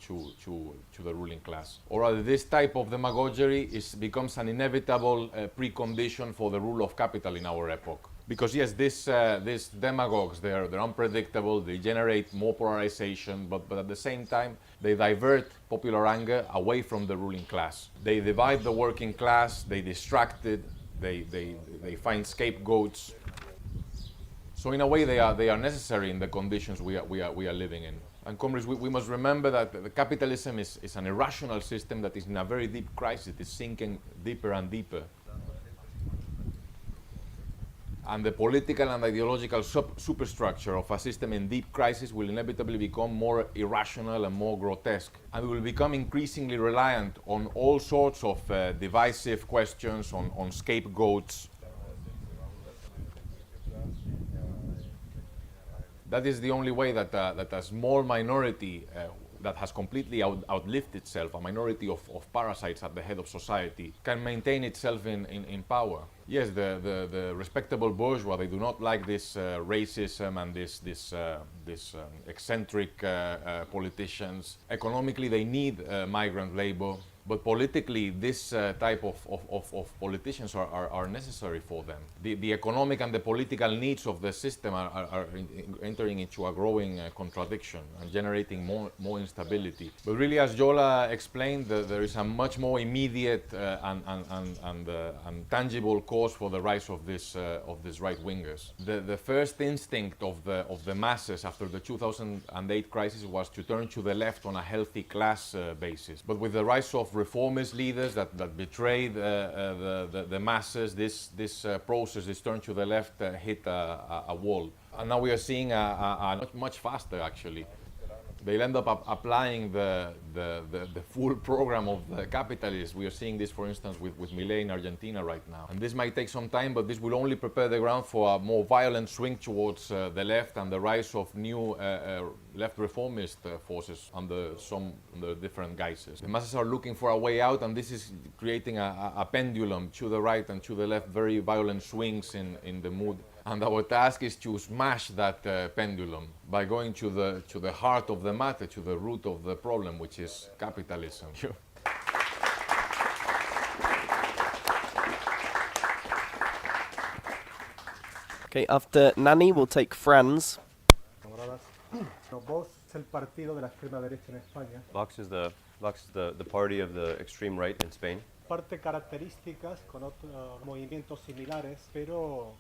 the ruling class. Or rather, this type of demagoguery becomes an inevitable precondition for the rule of capital in our epoch. Because yes, these demagogues, they're unpredictable, they generate more polarization, but at the same time, they divert popular anger away from the ruling class. They divide the working class, they distract it, they find scapegoats. So in a way, they are necessary in the conditions we are living in. And comrades, we must remember that the capitalism is an irrational system that is in a very deep crisis. It is sinking deeper and deeper. And the political and ideological superstructure of a system in deep crisis will inevitably become more irrational and more grotesque. And we will become increasingly reliant on all sorts of divisive questions, on scapegoats. That is the only way that a small minority that has completely outlived itself, a minority of parasites at the head of society, can maintain itself in power. Yes, the respectable bourgeois, they do not like this racism and this eccentric politicians. Economically, they need migrant labor. But politically, this type of politicians are necessary for them. The economic and the political needs of the system are entering into a growing contradiction and generating more instability. But really, as Yola explained, there is a much more immediate and tangible cause for the rise of these right-wingers. The first instinct of the masses after the 2008 crisis was to turn to the left on a healthy class basis. But with the rise of reformist leaders that betrayed the masses, this process, this turn to the left, hit a wall. And now we are seeing a much faster, actually. They'll end up applying the full program of the capitalists. We are seeing this, for instance, with Milei in Argentina right now. And this might take some time, but this will only prepare the ground for a more violent swing towards the left and the rise of new left reformist forces under different guises. The masses are looking for a way out, and this is creating a pendulum to the right and to the left, very violent swings in the mood. And our task is to smash that pendulum by going to the heart of the matter, to the root of the problem, which is capitalism. Okay, after Nani, we'll take Franz. Vox es el partido de la extrema derecha en España. Vox is the party of the extreme right in Spain. Parte características con otros movimientos similares, pero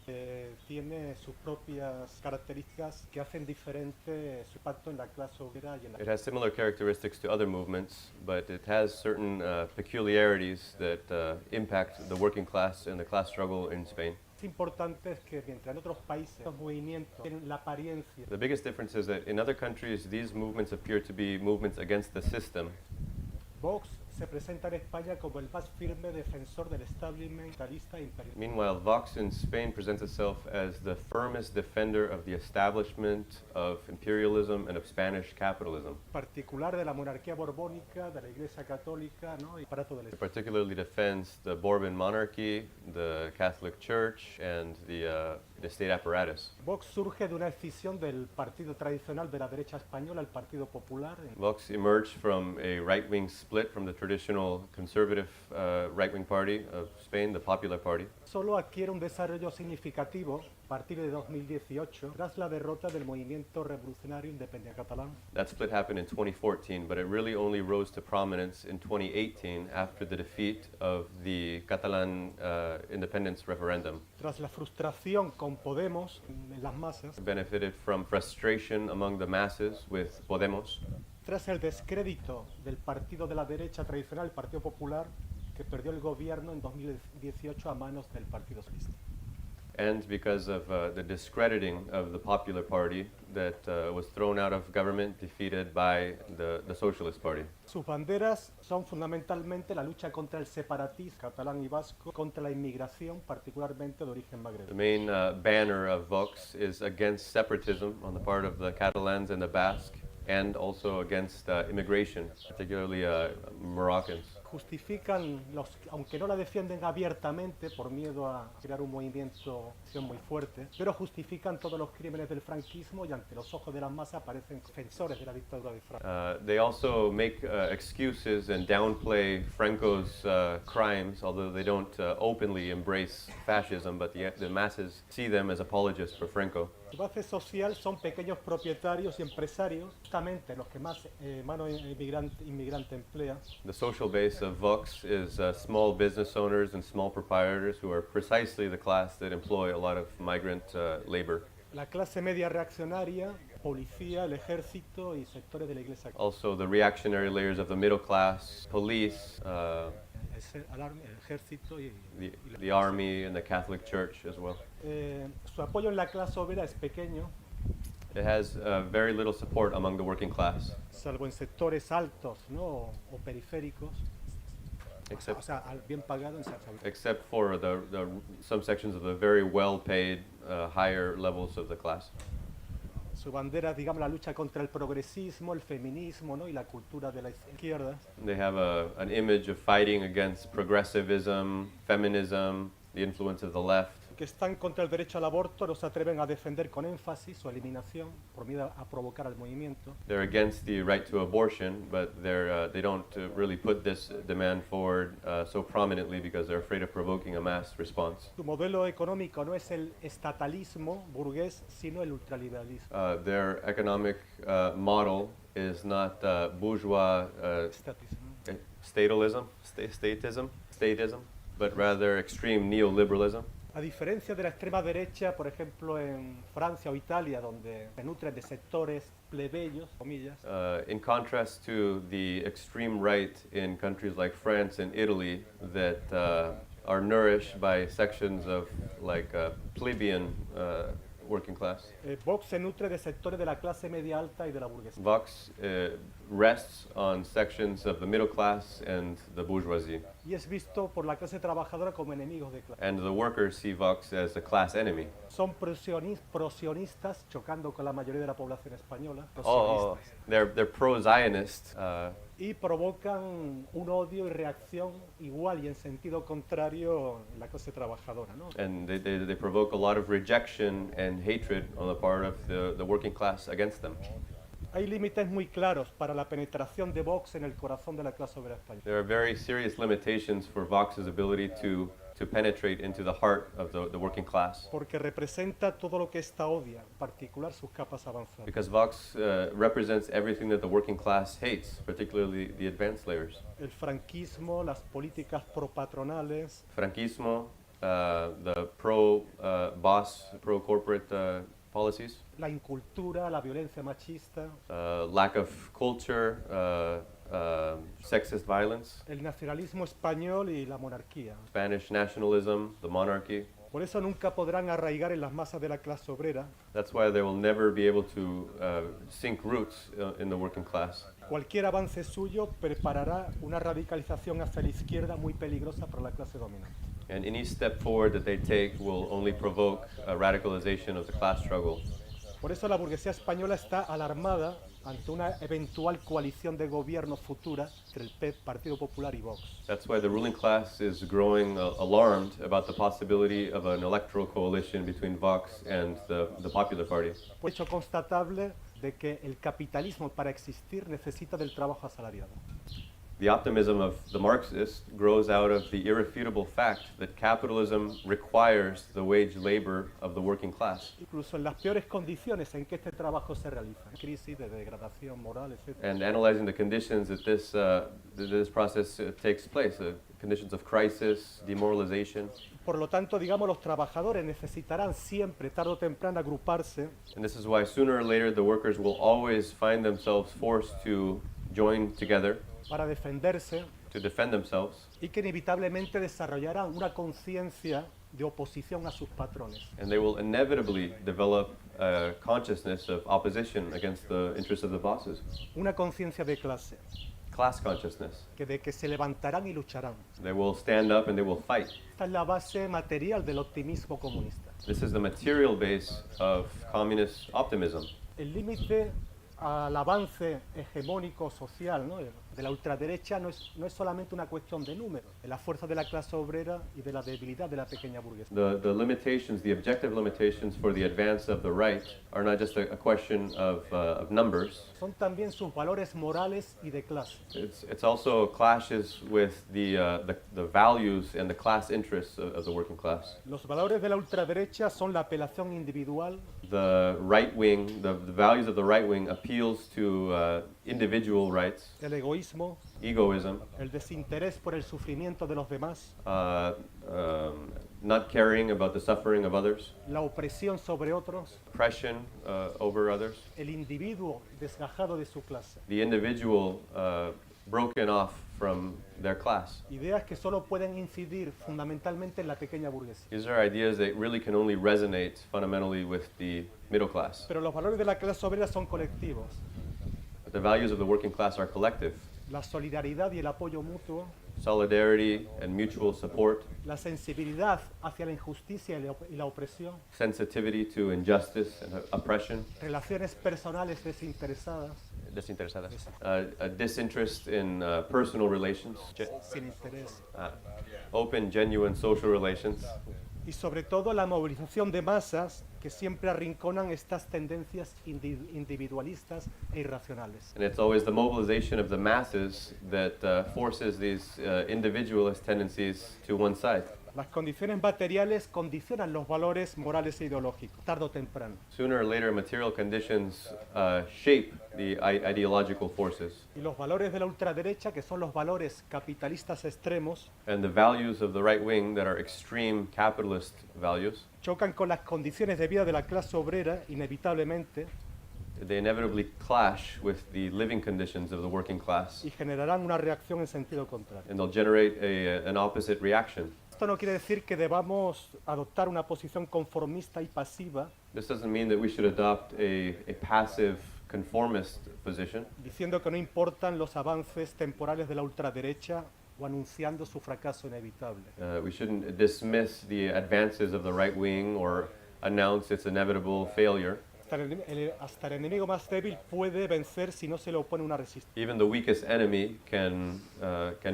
tiene sus propias características que hacen diferente su impacto en la clase obrera y en la... It has similar characteristics to other movements, but it has certain peculiarities that impact the working class and the class struggle in Spain. Es importante que mientras en otros países los movimientos tienen la apariencia. The biggest difference is that in other countries these movements appear to be movements against the system. Vox se presenta en España como el más firme defensor del establishment capitalista imperialista. Meanwhile, Vox in Spain presents itself as the firmest defender of the establishment of imperialism and of Spanish capitalism. Particular de la monarquía borbónica, de la Iglesia católica, ¿no? Y aparato del It particularly defends the Bourbon monarchy, the Catholic Church, and the state apparatus. Vox surge de una escisión del partido tradicional de la derecha española, el Partido Popular. Vox emerged from a right-wing split from the traditional conservative right-wing party of Spain, the Popular Party. Solo adquiere un desarrollo significativo a partir de 2018 tras la derrota del movimiento revolucionario independiente catalán. That split happened in 2014, but it really only rose to prominence in 2018 after the defeat of the Catalan independence referendum. Tras la frustración con Podemos en las masas, Benefited from frustration among the masses with Podemos. tras el descrédito del partido de la derecha tradicional, el Partido Popular, que perdió el gobierno en 2018 a manos del Partido Socialista. And because of the discrediting of the Popular Party that was thrown out of government, defeated by the Socialist Party. Sus banderas son fundamentalmente la lucha contra el separatismo catalán y vasco, contra la inmigración, particularmente de origen The magrebí. main banner of Vox is against separatism on the part of the Catalans and the Basque, and also against immigration, particularly Moroccans. Justifican, aunque no la defienden abiertamente por miedo a crear un movimiento muy fuerte, pero justifican todos los crímenes del franquismo y ante los ojos de las masas aparecen defensores de la dictadura de Franco. They also make excuses and downplay Franco's crimes, although they don't openly embrace fascism, but the masses see them as apologists for Franco. Su base social son pequeños propietarios y empresarios, justamente los que más mano inmigrante emplea. The social base of Vox is small business owners and small proprietors who are precisely the class that employ a lot of migrant labor. La clase media reaccionaria, policía, el ejército y sectores de la iglesia. Also the reactionary layers of the middle class, police, El ejército y the army, and the Catholic Church as well. su apoyo en la clase obrera es pequeño, It has very little support among the working class, salvo en sectores altos, ¿no? o periféricos, o sea, bien pagado en sectores. except for some sections of the very well-paid, higher levels of the class. Su bandera, digamos, la lucha contra el progresismo, el feminismo, ¿no? y la cultura de la izquierda. They have an image of fighting against progressivism, feminism, the influence of the left. Que que están contra el derecho al aborto no se atreven a defender con énfasis su eliminación por miedo a provocar al movimiento. They're against the right to abortion, but they don't really put this demand forward so prominently because they're afraid of provoking a mass response. Su modelo económico no es el estatalismo burgués, sino el ultraliberalismo. Their economic model is not bourgeois Estatismo. statism, but rather extreme neoliberalism. A diferencia de la extrema derecha, por ejemplo, en Francia o Italia, donde se nutren de sectores plebeyos, comillas, In contrast to the extreme right in countries like France and Italy that are nourished by sections of like plebeian working class, Vox se nutre de sectores de la clase media alta y de la burguesía. Vox rests on sections of the middle class and the bourgeoisie, Y es visto por la clase trabajadora como enemigos de clase. and the workers see Vox as a class enemy. Son prosionistas, chocando con la mayoría de la población española, Oh, prosionistas, they're pro-Zionist, y provocan un odio y reacción igual y en sentido contrario en la clase trabajadora, ¿no? and they provoke a lot of rejection and hatred on the part of the working class against them. Hay límites muy claros para la penetración de Vox en el corazón de la clase obrera española. There are very serious limitations for Vox's ability to penetrate into the heart of the working class, Porque representa todo lo que ésta odia, en particular sus capas avanzadas. because Vox represents everything that the working class hates, particularly the advanced layers. El franquismo, las políticas propatronales, Franquismo, the pro-boss, pro-corporate policies, la incultura, la violencia machista, lack of culture, sexist violence, el nacionalismo español y la monarquía. Spanish nationalism, the monarchy. Por eso nunca podrán arraigar en las masas de la clase obrera. That's why they will never be able to sink roots in the working class. Cualquier avance suyo preparará una radicalización hacia la izquierda muy peligrosa para la clase dominante. And any step forward that they take will only provoke a radicalization of the class struggle. Por eso la burguesía española está alarmada ante una eventual coalición de gobierno futura entre el PEP, Partido Popular y Vox. That's why the ruling class is growing alarmed about the possibility of an electoral coalition between Vox and the Popular Party. Hecho constatable de que el capitalismo para existir necesita del trabajo asalariado. The optimism of the Marxists grows out of the irrefutable fact that capitalism requires the wage labor of the working class. Incluso en las peores condiciones en que este trabajo se realiza, crisis de degradación moral, etc. And analyzing the conditions that this process takes place, conditions of crisis, demoralization. Por lo tanto, digamos, los trabajadores necesitarán siempre, tarde o temprano, agruparse And this is why sooner or later the workers will always find themselves forced to join together para defenderse to defend themselves, y que inevitablemente desarrollarán una conciencia de oposición a sus patrones. and they will inevitably develop a consciousness of opposition against the interests of the bosses. Una conciencia de clase, Class consciousness. de que se levantarán y lucharán. They will stand up and they will fight. Esta es la base material del optimismo comunista. This is the material base of communist optimism. El límite al avance hegemónico social, ¿no?, de la ultraderecha no es solamente una cuestión de números, de la fuerza de la clase obrera y de la debilidad de la pequeña burguesía. The limitations, the objective limitations for the advance of the right are not just a question of numbers. Son también sus valores morales y de clase. It's also clashes with the values and the class interests of the working class. Los valores de la ultraderecha son la apelación individual, The right wing, the values of the right wing appeals to individual rights, el egoísmo, egoism, el desinterés por el sufrimiento de los demás, not caring about the suffering of others, la opresión sobre otros, oppression over others, el individuo desgajado de su clase. the individual broken off from their class. Ideas que solo pueden incidir fundamentalmente en la pequeña burguesía. These are ideas that really can only resonate fundamentally with the middle class. Pero los valores de la clase obrera son colectivos. But the values of the working class are collective. La solidaridad y el apoyo mutuo, Solidarity and mutual support, la sensibilidad hacia la injusticia y la opresión, sensitivity to injustice and oppression, relaciones personales desinteresadas, desinteresadas. A disinterest in personal relations, sin interés. open, genuine social relations, Y sobre todo la movilización de masas que siempre arrinconan estas tendencias individualistas e irracionales. and it's always the mobilization of the masses that forces these individualist tendencies to one side. Las condiciones materiales condicionan los valores morales e ideológicos, tarde o temprano. Sooner or later, material conditions shape the ideological forces, Y los valores de la ultraderecha, que son los valores capitalistas extremos, and the values of the right wing that are extreme capitalist values, chocan con las condiciones de vida de la clase obrera, inevitablemente, they inevitably clash with the living conditions of the working class, y generarán una reacción en sentido contrario. and they'll generate an opposite reaction. Esto no quiere decir que debamos adoptar una posición conformista y pasiva, This doesn't mean that we should adopt a passive, conformist position, diciendo que no importan los avances temporales de la ultraderecha o anunciando su fracaso inevitable. We shouldn't dismiss the advances of the right wing or announce its inevitable failure. Hasta el enemigo más débil puede vencer si no se le opone una resistencia. Even the weakest enemy can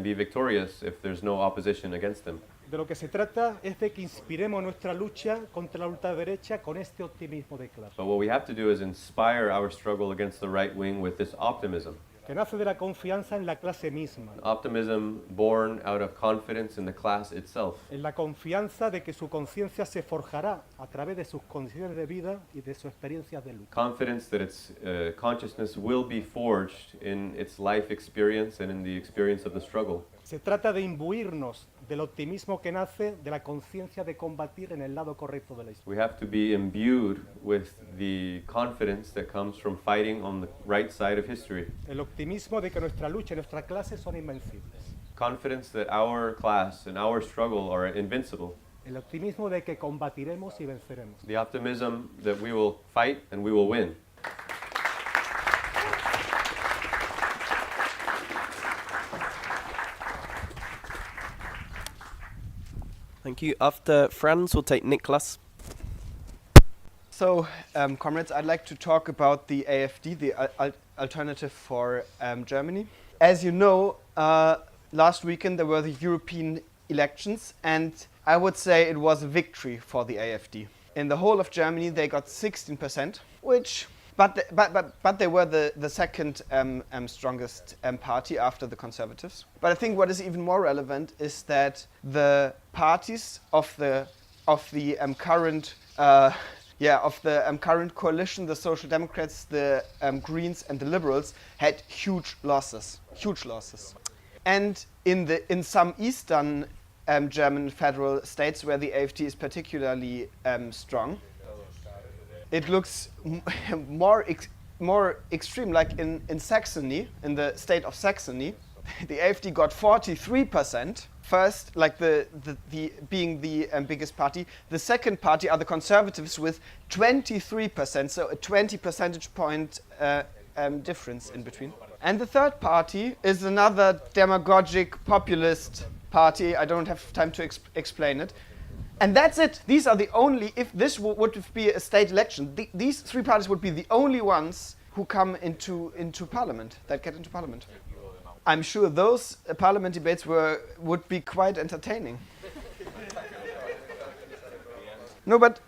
be victorious if there's no opposition against them. De lo que se trata es de que inspiremos nuestra lucha contra la ultraderecha con este optimismo de clase, But what we have to do is inspire our struggle against the right wing with this optimism. que nace de la confianza en la clase misma, Optimism born out of confidence in the class itself. en la confianza de que su conciencia se forjará a través de sus condiciones de vida y de sus experiencias de lucha. Confidence that its consciousness will be forged in its life experience and in the experience of the struggle. Se trata de imbuirnos del optimismo que nace de la conciencia de combatir en el lado correcto de la historia. We have to be imbued with the confidence that comes from fighting on the right side of history. El optimismo de que nuestra lucha y nuestra clase son invencibles. Confidence that our class and our struggle are invincible. El optimismo de que combatiremos y venceremos. The optimism that we will fight and we will win. Thank you. After Franz, we'll take Niklas. So, comrades, I'd like to talk about the AfD, the alternative for Germany. As you know, last weekend there were the European elections, and I would say it was a victory for the AfD. In the whole of Germany, they got 16%, but they were the second strongest party after the Conservatives. But I think what is even more relevant is that the parties of the current current coalition, the Social Democrats, the Greens, and the Liberals, had huge losses. And in some eastern German federal states where the AfD is particularly strong, it looks more extreme. Like in Saxony, in the state of Saxony, the AfD got 43%. First, like being the biggest party. The second party are the Conservatives with 23%, so a 20 percentage point difference in between. And the third party is another demagogic populist party. I don't have time to explain it. And that's it. These are the only, if this would be a state election, these three parties would be the only ones who come into parliament, that get into parliament. I'm sure those parliament debates would be quite entertaining. No, but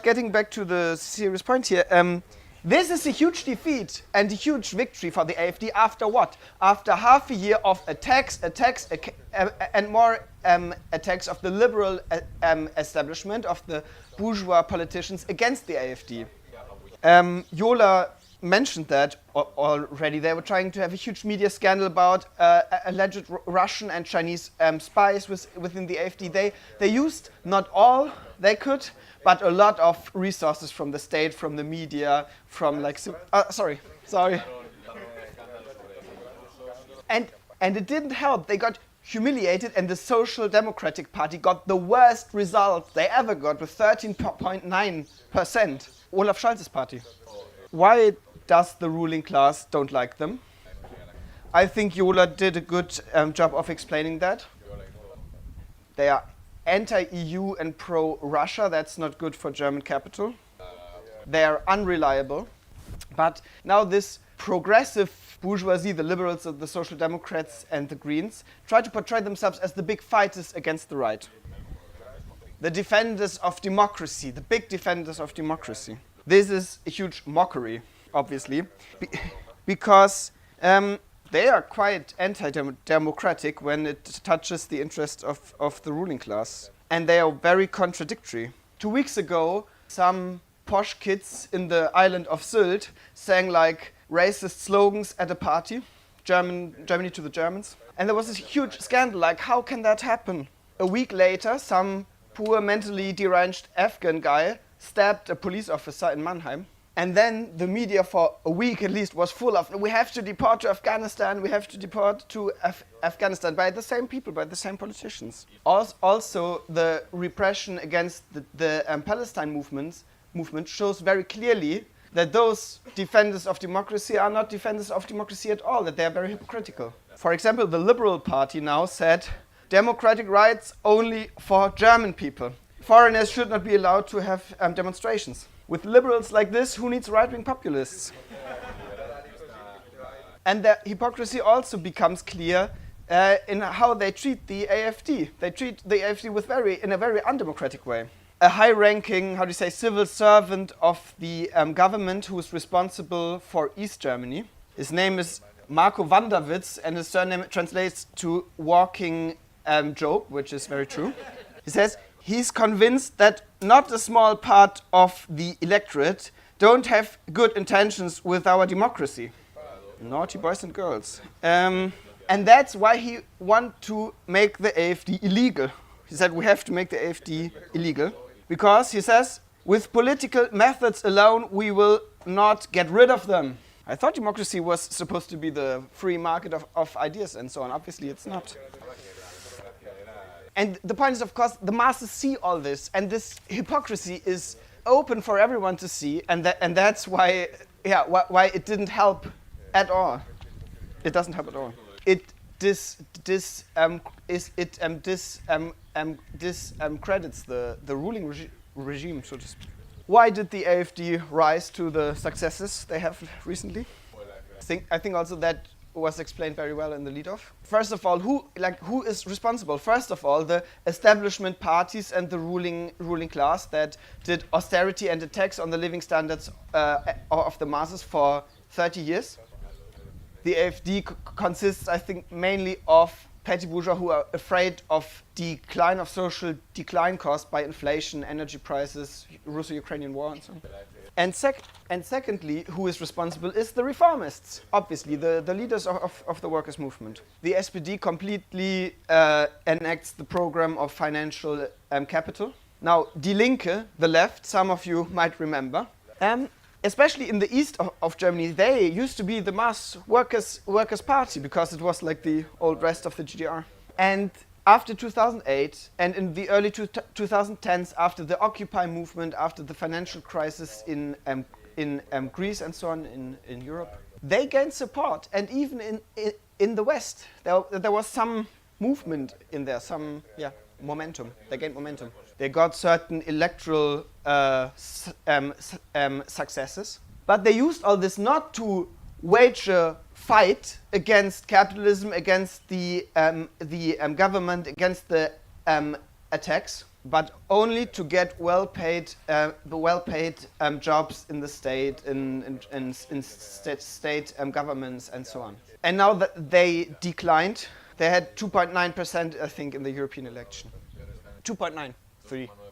getting back to the serious point here, this is a huge defeat and a huge victory for the AfD after what? After half a year of attacks, and more attacks of the liberal establishment, of the bourgeois politicians against the AfD. Jola mentioned that already. They were trying to have a huge media scandal about alleged Russian and Chinese spies within the AfD. They used not all they could, but a lot of resources from the state, from the media, from like sorry. And it didn't help. They got humiliated, and the Social Democratic Party got the worst result they ever got with 13.9%. Olaf Scholz's party. Why does the ruling class don't like them? I think Jola did a good job of explaining that. They are anti-EU and pro-Russia. That's not good for German capital. They are unreliable. But now this progressive bourgeoisie, the liberals, the social democrats, and the Greens, try to portray themselves as the big fighters against the right. The defenders of democracy, the big defenders of democracy. This is a huge mockery, obviously, because they are quite anti-democratic when it touches the interest of the ruling class. And they are very contradictory. 2 weeks ago, some posh kids in the island of Sylt sang like racist slogans at a party, Germany to the Germans. And there was this huge scandal, like how can that happen? A week later, some poor mentally deranged Afghan guy stabbed a police officer in Mannheim. And then the media for a week at least was full of, we have to deport to Afghanistan, we have to deport to Afghanistan, by the same people, by the same politicians. Also the repression against the Palestine movement shows very clearly that those defenders of democracy are not defenders of democracy at all, that they are very hypocritical. For example, the Liberal Party now said, democratic rights only for German people. Foreigners should not be allowed to have demonstrations. With liberals like this, who needs right-wing populists? And the hypocrisy also becomes clear in how they treat the AfD. They treat the AfD in a very undemocratic way. A high-ranking, civil servant of the government who is responsible for East Germany. His name is Marco Wanderwitz, and his surname translates to walking joke, which is very true. He says, he's convinced that not a small part of the electorate don't have good intentions with our democracy. Naughty boys and girls. And that's why he wants to make the AfD illegal. He said we have to make the AfD illegal because, he says, with political methods alone we will not get rid of them. I thought democracy was supposed to be the free market of ideas and so on. Obviously it's not. And the point is, of course, the masses see all this, and this hypocrisy is open for everyone to see, and that's why it didn't help at all. It doesn't help at all. It discredits the ruling regime, so to speak. Why did the AfD rise to the successes they have recently? I think also that was explained very well in the lead-off. First of all, who is responsible? First of all, the establishment parties and the ruling class that did austerity and attacks on the living standards of the masses for 30 years. The AfD consists, I think, mainly of petty bourgeois who are afraid of decline of social decline caused by inflation, energy prices, Russo-Ukrainian war, and so on. And secondly, who is responsible is the reformists, obviously, the leaders of the workers' movement. The SPD completely enacts the program of financial capital. Now, Die Linke, the left, some of you might remember, especially in the east of Germany, they used to be the mass workers' party because it was like the old rest of the GDR. And after 2008 and in the early 2010s, after the Occupy movement, after the financial crisis in Greece and so on in Europe, they gained support. And even in the West, there was some movement in there, some momentum. They gained momentum. They got certain electoral successes, but they used all this not to wage a fight against capitalism, against the government, against the attacks, but only to get well-paid jobs in the state, in state governments, and so on. And now that they declined, they had 2.9%, I think, in the European election. 2.93.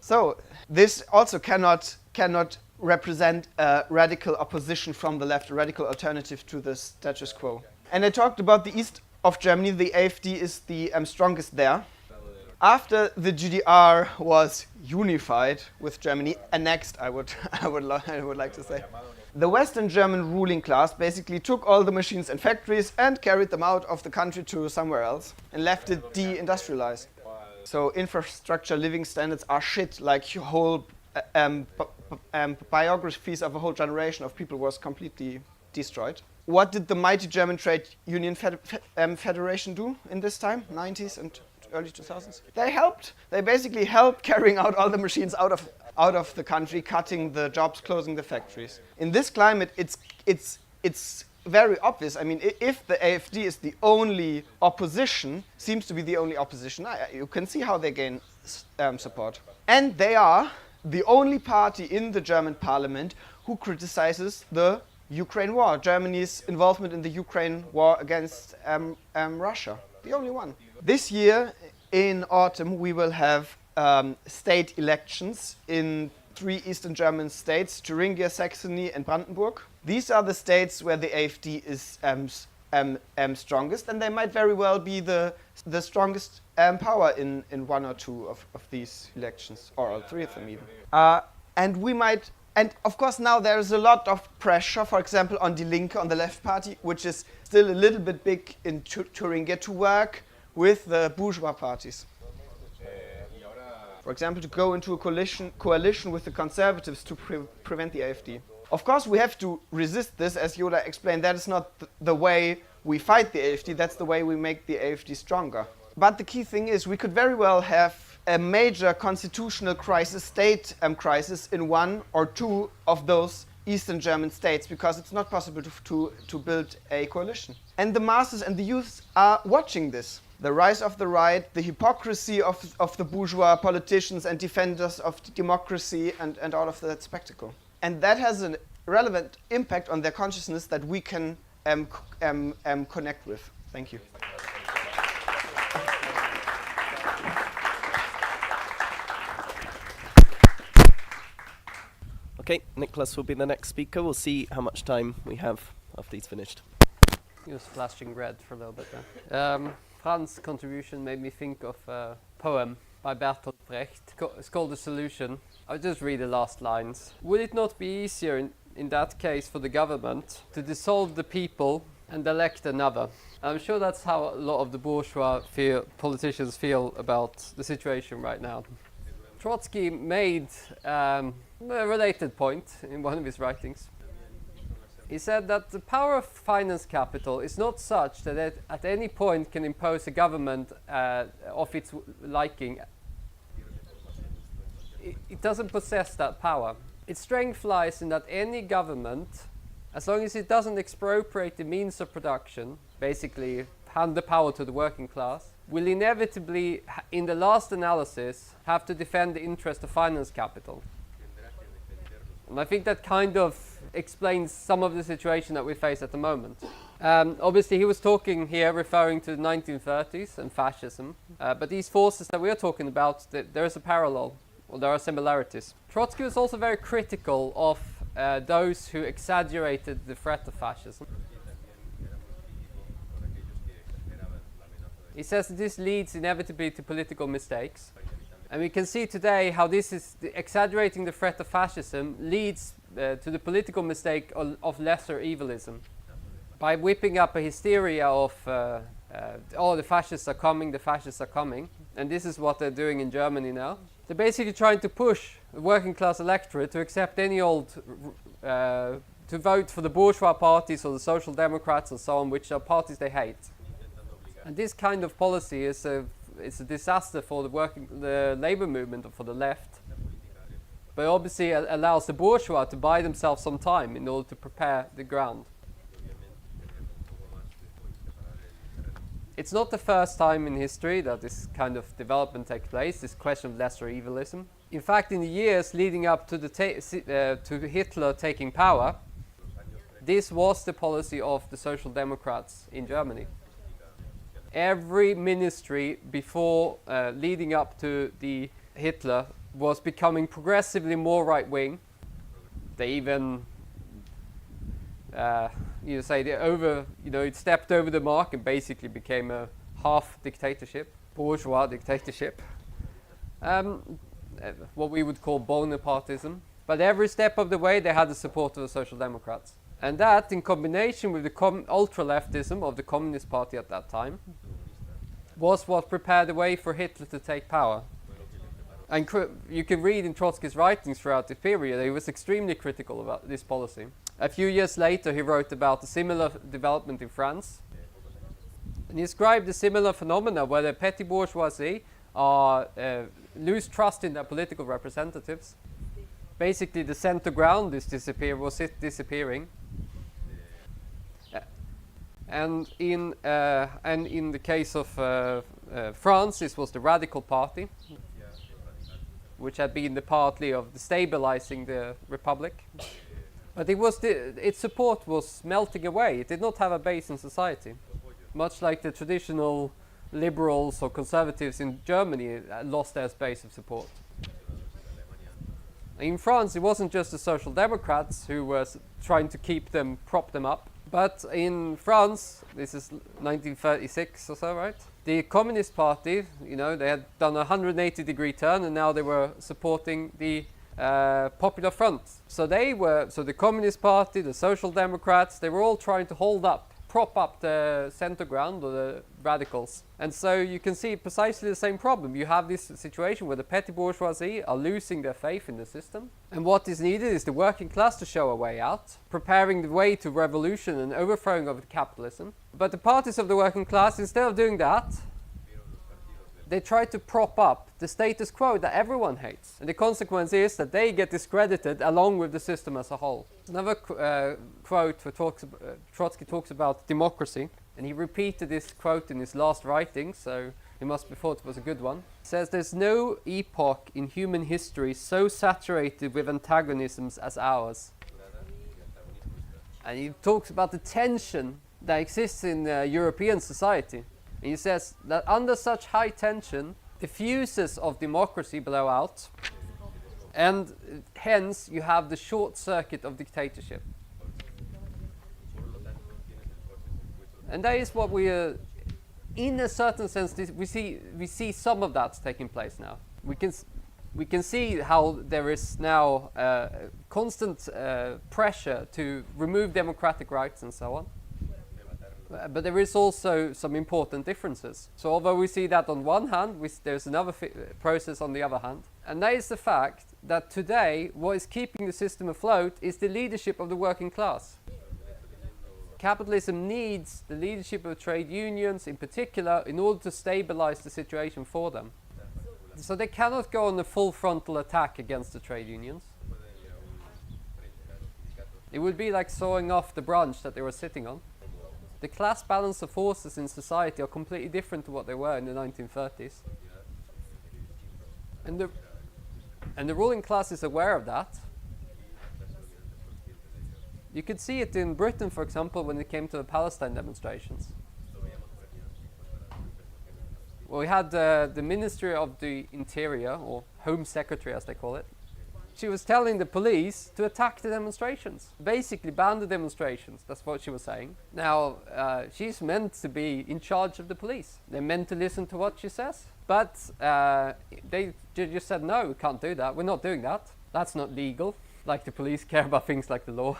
So this also cannot represent a radical opposition from the left, a radical alternative to the status quo. And I talked about the east of Germany. The AfD is the strongest there. After the GDR was unified with Germany, annexed, I would like to say, the Western German ruling class basically took all the machines and factories and carried them out of the country to somewhere else and left it deindustrialized. So infrastructure, living standards are shit, like whole biographies of a whole generation of people was completely destroyed. What did the mighty German Trade Union Federation do in this time, 90s and early 2000s? They basically helped carrying out all the machines out of the country, cutting the jobs, closing the factories. In this climate, it's very obvious. I mean, if the AfD is the only opposition, seems to be the only opposition, you can see how they gain support. And they are the only party in the German parliament who criticizes the Ukraine war, Germany's involvement in the Ukraine war against Russia. The only one. This year, in autumn, we will have state elections in 3 Eastern German states, Thuringia, Saxony, and Brandenburg. These are the states where the AfD is strongest, and they might very well be the strongest power in 1 or 2 of these elections, or all 3 of them even. And of course now there is a lot of pressure, for example, on Die Linke, on the left party, which is still a little bit big in Thuringia, to work with the bourgeois parties. For example, to go into a coalition with the conservatives to prevent the AfD. Of course, we have to resist this, as Yoda explained. That is not the way we fight the AfD, that's the way we make the AfD stronger. But the key thing is we could very well have a major constitutional crisis, state crisis in 1 or 2 of those Eastern German states, because it's not possible to build a coalition. And the masses and the youth are watching this. The rise of the right, the hypocrisy of the bourgeois politicians and defenders of democracy, and all of that spectacle. And that has a relevant impact on their consciousness that we can connect with. Thank you. Okay, Nicholas will be the next speaker. We'll see how much time we have after he's finished. He was flashing red for a little bit there. Fran's contribution made me think of a poem by Bertolt Brecht. It's called The Solution. I'll just read the last lines. Would it not be easier in that case for the government to dissolve the people and elect another? I'm sure that's how a lot of the bourgeois politicians feel about the situation right now. Trotsky made a related point in one of his writings. He said that the power of finance capital is not such that it at any point can impose a government of its liking. It doesn't possess that power. Its strength lies in that any government, as long as it doesn't expropriate the means of production, basically hand the power to the working class, will inevitably, in the last analysis, have to defend the interest of finance capital. And I think that kind of explains some of the situation that we face at the moment. Obviously, he was talking here referring to the 1930s and fascism, but these forces that we are talking about, there is a parallel, or there are similarities. Trotsky was also very critical of those who exaggerated the threat of fascism. He says that this leads inevitably to political mistakes. And we can see today how this is exaggerating the threat of fascism leads to the political mistake of lesser evilism. By whipping up a hysteria of, oh, the fascists are coming, and this is what they're doing in Germany now. They're basically trying to push the working class electorate to accept any old, to vote for the bourgeois parties or the social democrats and so on, which are parties they hate. And this kind of policy is a disaster for the labor movement or for the left. But obviously allows the bourgeois to buy themselves some time in order to prepare the ground. It's not the first time in history that this kind of development takes place, this question of lesser evilism. In fact, in the years leading up to to Hitler taking power, this was the policy of the Social Democrats in Germany. Every ministry before leading up to the Hitler was becoming progressively more right-wing. They even, it stepped over the mark and basically became a half dictatorship, bourgeois dictatorship. What we would call Bonapartism. But every step of the way they had the support of the Social Democrats. And that, in combination with the ultra-leftism of the Communist Party at that time, was what prepared the way for Hitler to take power. And you can read in Trotsky's writings throughout the period, he was extremely critical about this policy. A few years later, he wrote about a similar development in France. And he described a similar phenomena where the petty bourgeoisie lose trust in their political representatives. Basically, the center ground was disappearing. And in the case of France, this was the Radical Party, which had been the party of stabilizing the republic. But its support was melting away. It did not have a base in society, much like the traditional liberals or conservatives in Germany lost their base of support. In France, it wasn't just the Social Democrats who were trying to prop them up. But in France, this is 1936 or so, right? The Communist Party, they had done a 180-degree turn, and now they were supporting the Popular Front. So the Communist Party, the Social Democrats, they were all trying to prop up the center ground or the radicals. And so you can see precisely the same problem. You have this situation where the petty bourgeoisie are losing their faith in the system. And what is needed is the working class to show a way out, preparing the way to revolution and overthrowing of capitalism. But the parties of the working class, instead of doing that, they try to prop up the status quo that everyone hates. And the consequence is that they get discredited along with the system as a whole. Another quote where Trotsky talks about democracy, and he repeated this quote in his last writing, so he must be thought it was a good one. He says, "There's no epoch in human history so saturated with antagonisms as ours." And he talks about the tension that exists in European society. And he says that under such high tension, the fuses of democracy blow out, and hence you have the short circuit of dictatorship. And that is what we are, in a certain sense, we see some of that taking place now. We can see how there is now constant pressure to remove democratic rights and so on. But there is also some important differences. So although we see that on one hand, there's another process on the other hand. And that is the fact that today what is keeping the system afloat is the leadership of the working class. Capitalism needs the leadership of trade unions in particular in order to stabilize the situation for them. So they cannot go on a full frontal attack against the trade unions. It would be like sawing off the branch that they were sitting on. The class balance of forces in society are completely different to what they were in the 1930s. And the ruling class is aware of that. You could see it in Britain, for example, when it came to the Palestine demonstrations. Well, we had the Ministry of the Interior, or Home Secretary as they call it. She was telling the police to attack the demonstrations, basically ban the demonstrations. That's what she was saying. Now, she's meant to be in charge of the police. They're meant to listen to what she says. But they just said, no, we can't do that. We're not doing that. That's not legal. Like the police care about things like the law.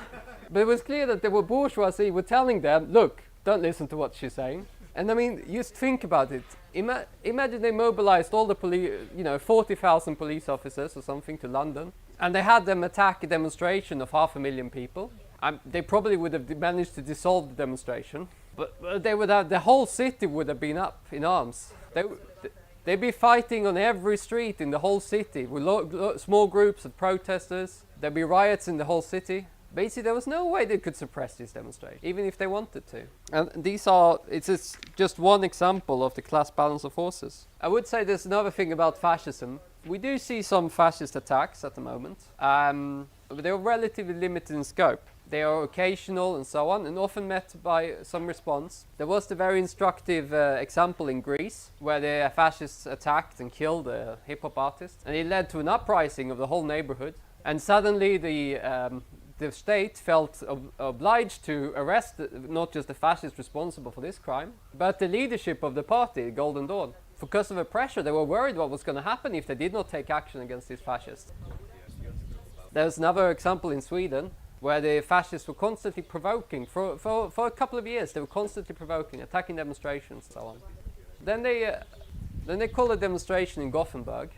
But it was clear that there were bourgeoisie were telling them, look, don't listen to what she's saying. And I mean, just think about it. Imagine they mobilized all the 40,000 police officers or something to London. And they had them attack a demonstration of 500,000 people. They probably would have managed to dissolve the demonstration. But they would have, the whole city would have been up in arms. They'd be fighting on every street in the whole city with small groups of protesters. There'd be riots in the whole city. Basically, there was no way they could suppress these demonstrations, even if they wanted to. And it's just one example of the class balance of forces. I would say there's another thing about fascism. We do see some fascist attacks at the moment, but they're relatively limited in scope. They are occasional and so on, and often met by some response. There was the very instructive example in Greece, where the fascists attacked and killed a hip-hop artist, and it led to an uprising of the whole neighborhood. And suddenly the state felt obliged to arrest not just the fascists responsible for this crime, but the leadership of the party, Golden Dawn. Because of the pressure, they were worried what was going to happen if they did not take action against these fascists. There's another example in Sweden, where the fascists were constantly provoking, for a couple of years, they were constantly provoking, attacking demonstrations and so on. Then they called a demonstration in Gothenburg.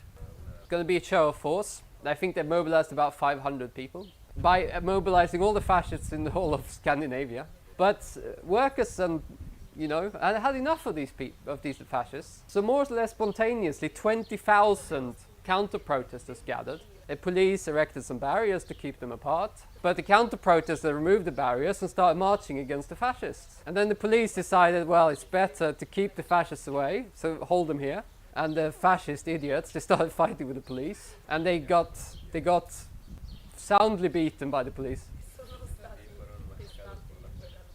It's going to be a show of force. I think they mobilized about 500 people by mobilizing all the fascists in the whole of Scandinavia. But workers had had enough of these fascists. So more or less spontaneously, 20,000 counter-protesters gathered. The police erected some barriers to keep them apart, but the counter-protesters removed the barriers and started marching against the fascists. And then the police decided, well, it's better to keep the fascists away, so hold them here. And the fascist idiots, they started fighting with the police, and they got soundly beaten by the police.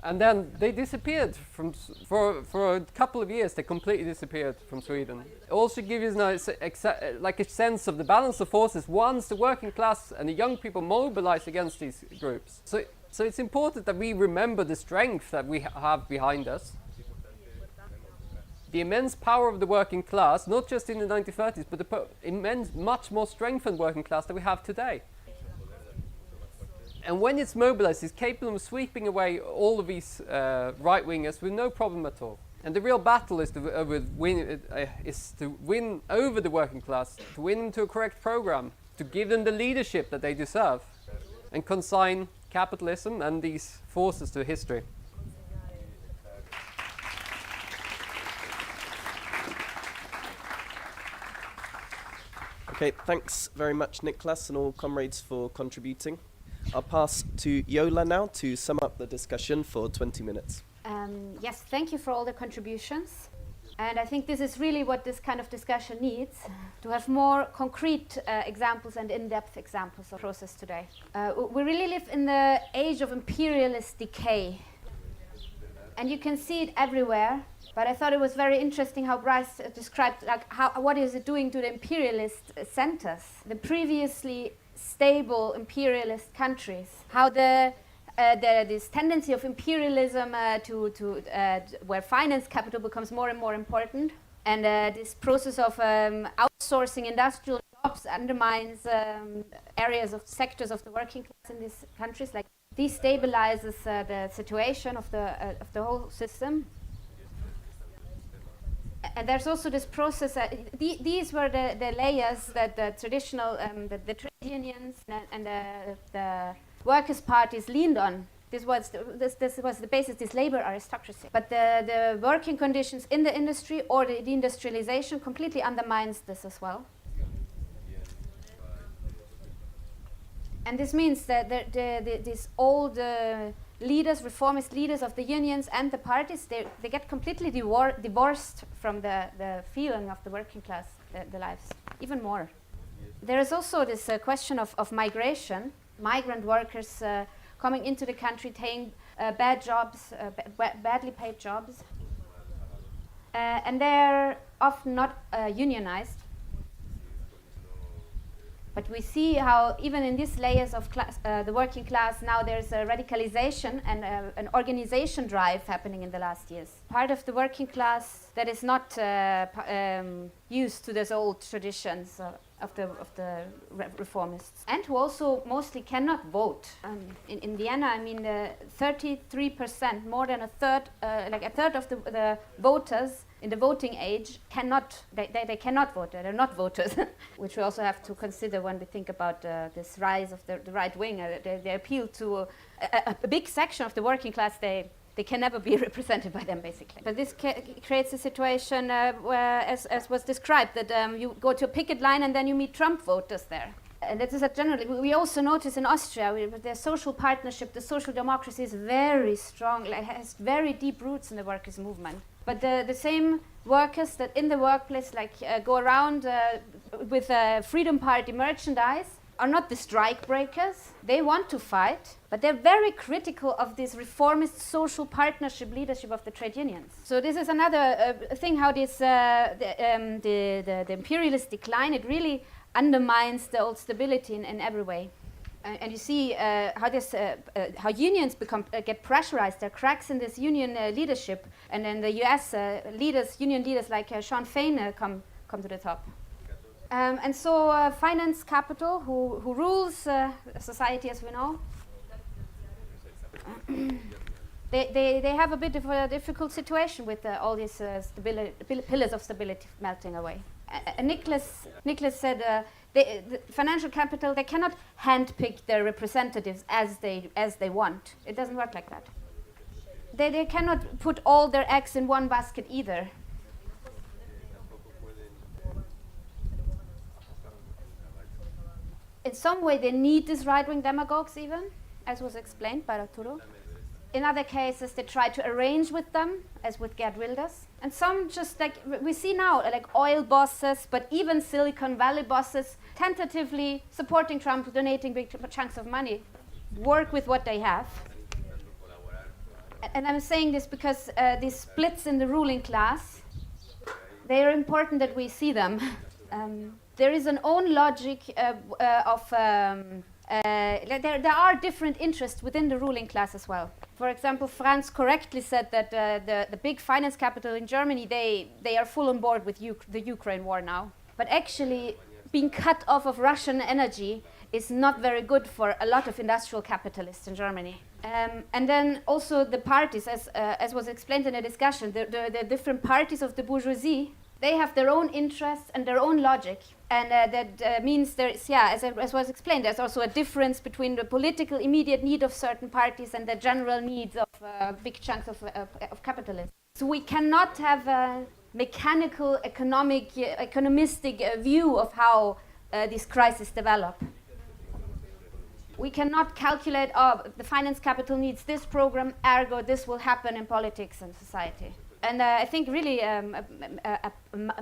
And then they disappeared for a couple of years. They completely disappeared from Sweden. It also gives you like a sense of the balance of forces once the working class and the young people mobilize against these groups. So it's important that we remember the strength that we have behind us. The immense power of the working class, not just in the 1930s, but the immense, much more strengthened working class that we have today. And when it's mobilized, it's capable of sweeping away all of these right-wingers with no problem at all. And the real battle is to win over the working class, to win them to a correct program, to give them the leadership that they deserve, and consign capitalism and these forces to history. Okay, thanks very much, Niklas, and all comrades for contributing. I'll pass to Yola now to sum up the discussion for 20 minutes. Yes, thank you for all the contributions. And I think this is really what this kind of discussion needs, to have more concrete examples and in-depth examples of process today. We really live in the age of imperialist decay. And you can see it everywhere. But I thought it was very interesting how Bryce described what is it doing to the imperialist centers, the previously stable imperialist countries, how this tendency of imperialism where finance capital becomes more and more important, and this process of outsourcing industrial jobs undermines sectors of the working class in these countries, like destabilizes the situation of the whole system. And there's also this process. These were the layers that the traditional, the trade unions and the workers' parties leaned on. This was the basis, this labor aristocracy. But the working conditions in the industry or the deindustrialization completely undermines this as well. And this means that these old leaders, reformist leaders of the unions and the parties, they get completely divorced from the feeling of the working class, the lives, even more. There is also this question of migration, migrant workers coming into the country, taking bad jobs, badly paid jobs. And they're often not unionized. But we see how even in these layers of the working class, now there's a radicalization and an organization drive happening in the last years. Part of the working class that is not used to those old traditions of the reformists, and who also mostly cannot vote. In Vienna, I mean, 33%, more than a third of the voters in the voting age cannot vote. They're not voters, which we also have to consider when we think about this rise of the right wing. They appeal to a big section of the working class. They can never be represented by them, basically. But this creates a situation where, as was described, that you go to a picket line and then you meet Trump voters there. And that is generally. We also notice in Austria, the social partnership, the social democracy is very strong, has very deep roots in the workers' movement. But the same workers that in the workplace go around with Freedom Party merchandise are not the strike breakers. They want to fight, but they're very critical of this reformist social partnership leadership of the trade unions. So this is another thing how this the imperialist decline, it really undermines the old stability in every way. And you see how unions get pressurized. There are cracks in this union leadership, and then the U.S. union leaders like Sean Fain come to the top. And so finance capital, who rules society as we know, they have a bit of a difficult situation with all these pillars of stability melting away. Niklas said the financial capital, they cannot handpick their representatives as they want. It doesn't work like that. They cannot put all their eggs in one basket either. In some way, they need these right-wing demagogues even, as was explained by Arturo. In other cases, they try to arrange with them, as with Geert Wilders. And some just like, we see now, like oil bosses, but even Silicon Valley bosses, tentatively supporting Trump, donating big chunks of money, work with what they have. And I'm saying this because these splits in the ruling class, they are important that we see them. There is an own logic there are different interests within the ruling class as well. For example, Franz correctly said that the big finance capital in Germany, they are full on board with the Ukraine war now. But actually, being cut off of Russian energy is not very good for a lot of industrial capitalists in Germany. And then also the parties, as was explained in the discussion, the different parties of the bourgeoisie, they have their own interests and their own logic. And that means there is, as was explained, there's also a difference between the political immediate need of certain parties and the general needs of big chunks of capitalism. So we cannot have a mechanical, economistic view of how these crises develop. We cannot calculate, the finance capital needs this program, ergo this will happen in politics and society. And I think really a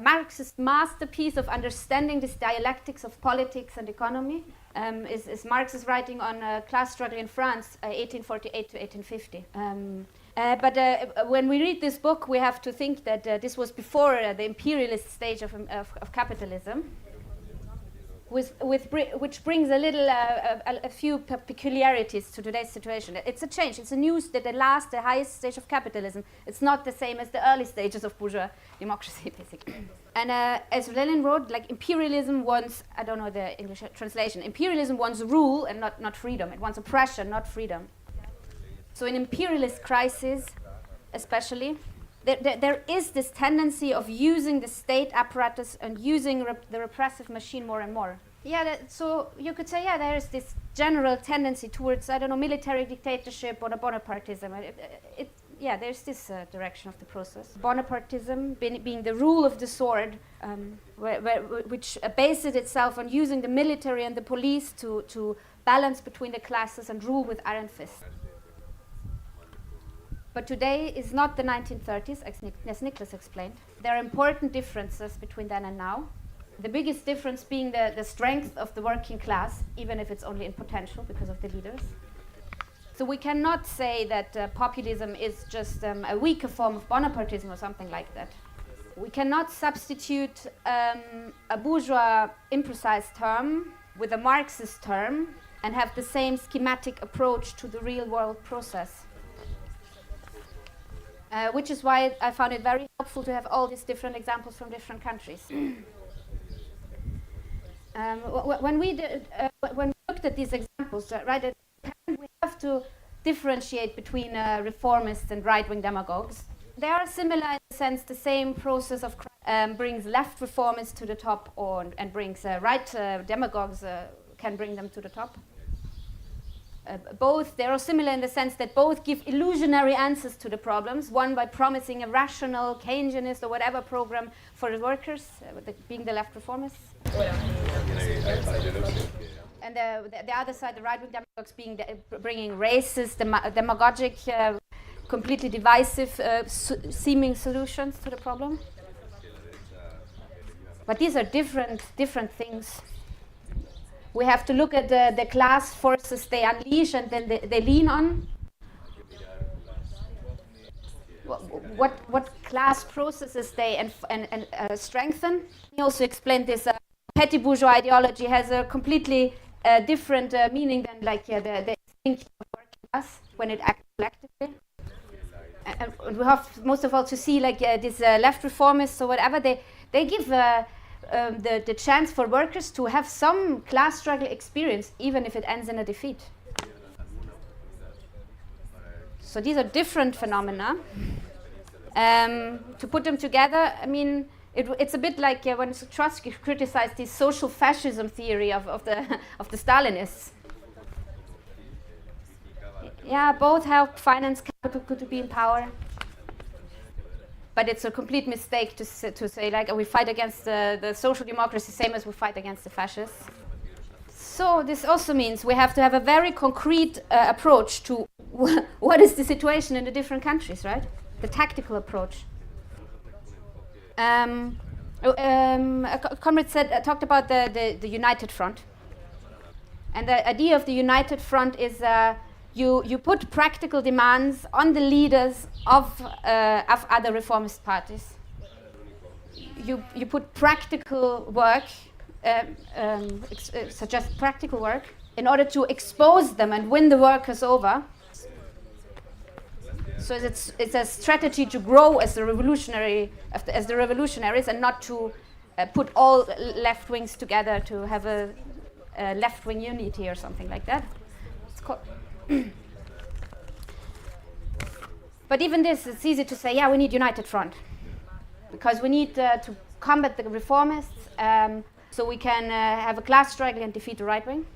Marxist masterpiece of understanding this dialectics of politics and economy is Marx's writing on class struggle in France, 1848 to 1850. But when we read this book, we have to think that this was before the imperialist stage of capitalism, which brings a few peculiarities to today's situation. It's a change. It's a news that the highest stage of capitalism, it's not the same as the early stages of bourgeois democracy, basically. And as Lenin wrote, like imperialism wants, I don't know the English translation, imperialism wants rule and not freedom. It wants oppression, not freedom. So in imperialist crises, especially, there is this tendency of using the state apparatus and using the repressive machine more and more. So you could say, there is this general tendency towards, I don't know, military dictatorship or Bonapartism. There's this direction of the process. Bonapartism being the rule of the sword, which bases itself on using the military and the police to balance between the classes and rule with iron fists. But today is not the 1930s, as Nicholas explained. There are important differences between then and now. The biggest difference being the strength of the working class, even if it's only in potential because of the leaders. So we cannot say that populism is just a weaker form of Bonapartism or something like that. We cannot substitute a bourgeois imprecise term with a Marxist term and have the same schematic approach to the real world process. Which is why I found it very helpful to have all these different examples from different countries. When we looked at these examples, right, we have to differentiate between reformists and right-wing demagogues. They are similar in the sense the same process of brings left reformists to the top and brings right demagogues can bring them to the top. They are similar in the sense that both give illusionary answers to the problems, one by promising a rational, Keynesianist or whatever program for the workers, being the left reformists. And the other side, the right-wing demagogues bringing racist, demagogic, completely divisive, seeming solutions to the problem. But these are different things. We have to look at the class forces they unleash and then they lean on. What class processes they strengthen. He also explained this petty bourgeois ideology has a completely different meaning than the instinct of working class when it acts collectively. And we have most of all to see these left reformists or whatever, they give the chance for workers to have some class struggle experience, even if it ends in a defeat. So these are different phenomena. To put them together, I mean, it's a bit like when Trotsky criticized the social fascism theory of the Stalinists. Yeah, both help finance capital to be in power. But it's a complete mistake to say we fight against the social democracy, same as we fight against the fascists. So this also means we have to have a very concrete approach to what is the situation in the different countries, right? The tactical approach. A comrade talked about the United Front. And the idea of the United Front is you put practical demands on the leaders of other reformist parties. You put practical work, suggest practical work, in order to expose them and win the workers over. So it's a strategy to grow as the revolutionaries, and not to put all left wings together to have a left wing unity or something like that. But even this, it's easy to say, yeah, we need United Front, because we need to combat the reformists, so we can have a class struggle and defeat the right wing.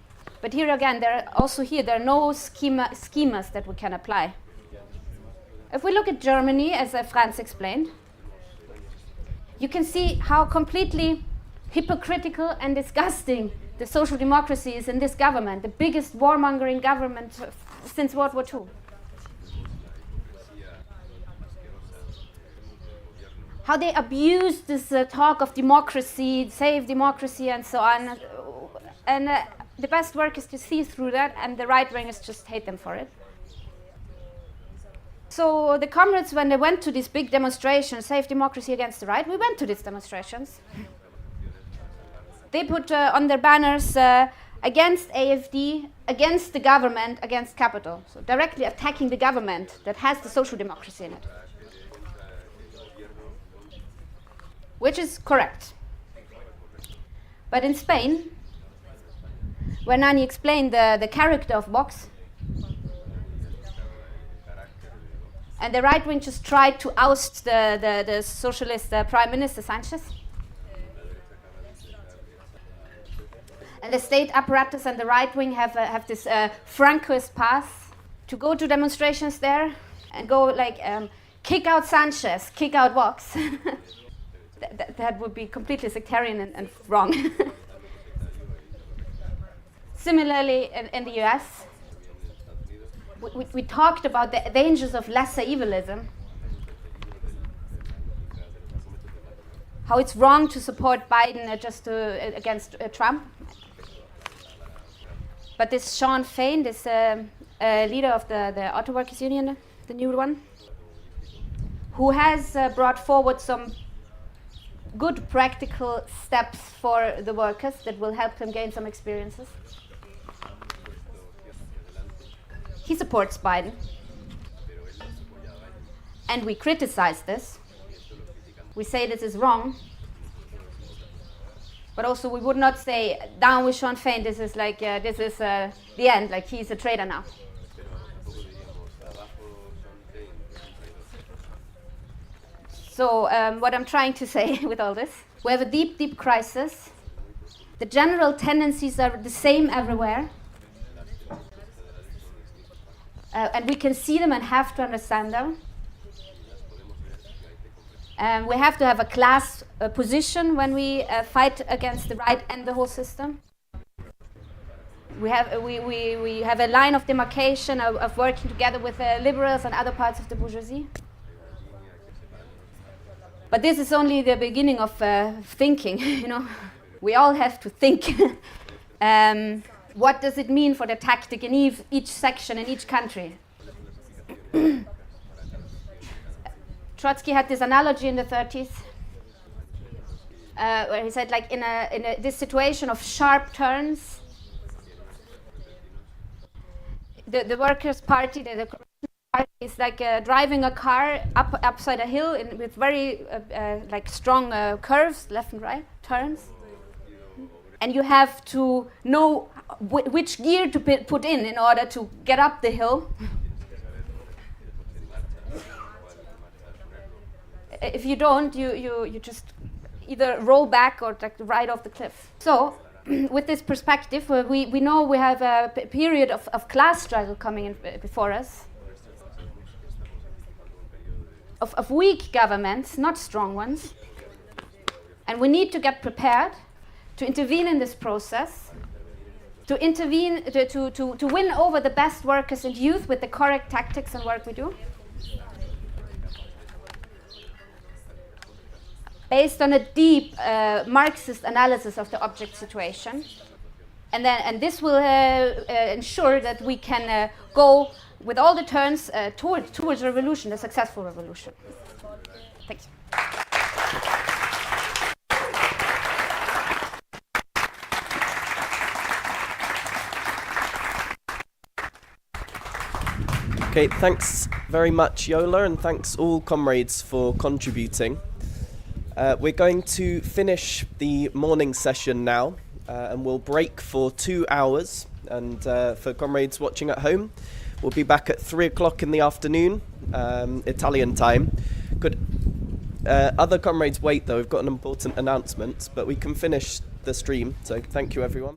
But here again, there are no schemas that we can apply. If we look at Germany, as Franz explained, you can see how completely hypocritical and disgusting the social democracy is in this government, the biggest warmongering government since World War II. How they abuse this talk of democracy, save democracy, and so on. And the best work is to see through that, and the right-wingers just hate them for it. So the comrades, when they went to these big demonstrations, Save Democracy Against the Right, we went to these demonstrations. They put on their banners, against AfD, against the government, against capital. So directly attacking the government that has the social democracy in it. Which is correct. But in Spain, when Nani explained the character of Vox, and the right wing just tried to oust the socialist Prime Minister Sanchez. And the state apparatus and the right wing have this Francoist path to go to demonstrations there and go like, kick out Sanchez, kick out Vox. that would be completely sectarian and wrong. Similarly, in the US, we talked about the dangers of lesser evilism, how it's wrong to support Biden against Trump. But this Sean Fain, this leader of the Auto Workers Union, the new one, who has brought forward some good practical steps for the workers that will help them gain some experiences. He supports Biden, and we criticize this. We say this is wrong, but also we would not say, down with Sean Fain, this is like, this is the end, like he's a traitor now. So what I'm trying to say with all this, we have a deep, deep crisis. The general tendencies are the same everywhere. And we can see them and have to understand them. We have to have a class position when we fight against the right and the whole system. We have a line of demarcation of working together with liberals and other parts of the bourgeoisie. But this is only the beginning of thinking. You know, we all have to think. What does it mean for the tactic in each section in each country? Trotsky had this analogy in the 30s, where he said, like in this situation of sharp turns, the Workers' Party, the party is like driving a car upside a hill with very like strong curves, left and right turns. And you have to know which gear to put in order to get up the hill. If you don't, you just either roll back or like right off the cliff. So, with this perspective, we know we have a period of class struggle coming in before us. Of weak governments, not strong ones. And we need to get prepared to intervene in this process to intervene, to win over the best workers and youth with the correct tactics and work we do. Based on a deep Marxist analysis of the object situation. And this will ensure that we can go with all the turns towards revolution, a successful revolution. Thank you. Okay, thanks very much, Yola, and thanks all comrades for contributing. We're going to finish the morning session now, and we'll break for 2 hours. And for comrades watching at home, we'll be back at 3 o'clock in the afternoon, Italian time. Could other comrades wait, though? We've got an important announcement, but we can finish the stream, so thank you, everyone.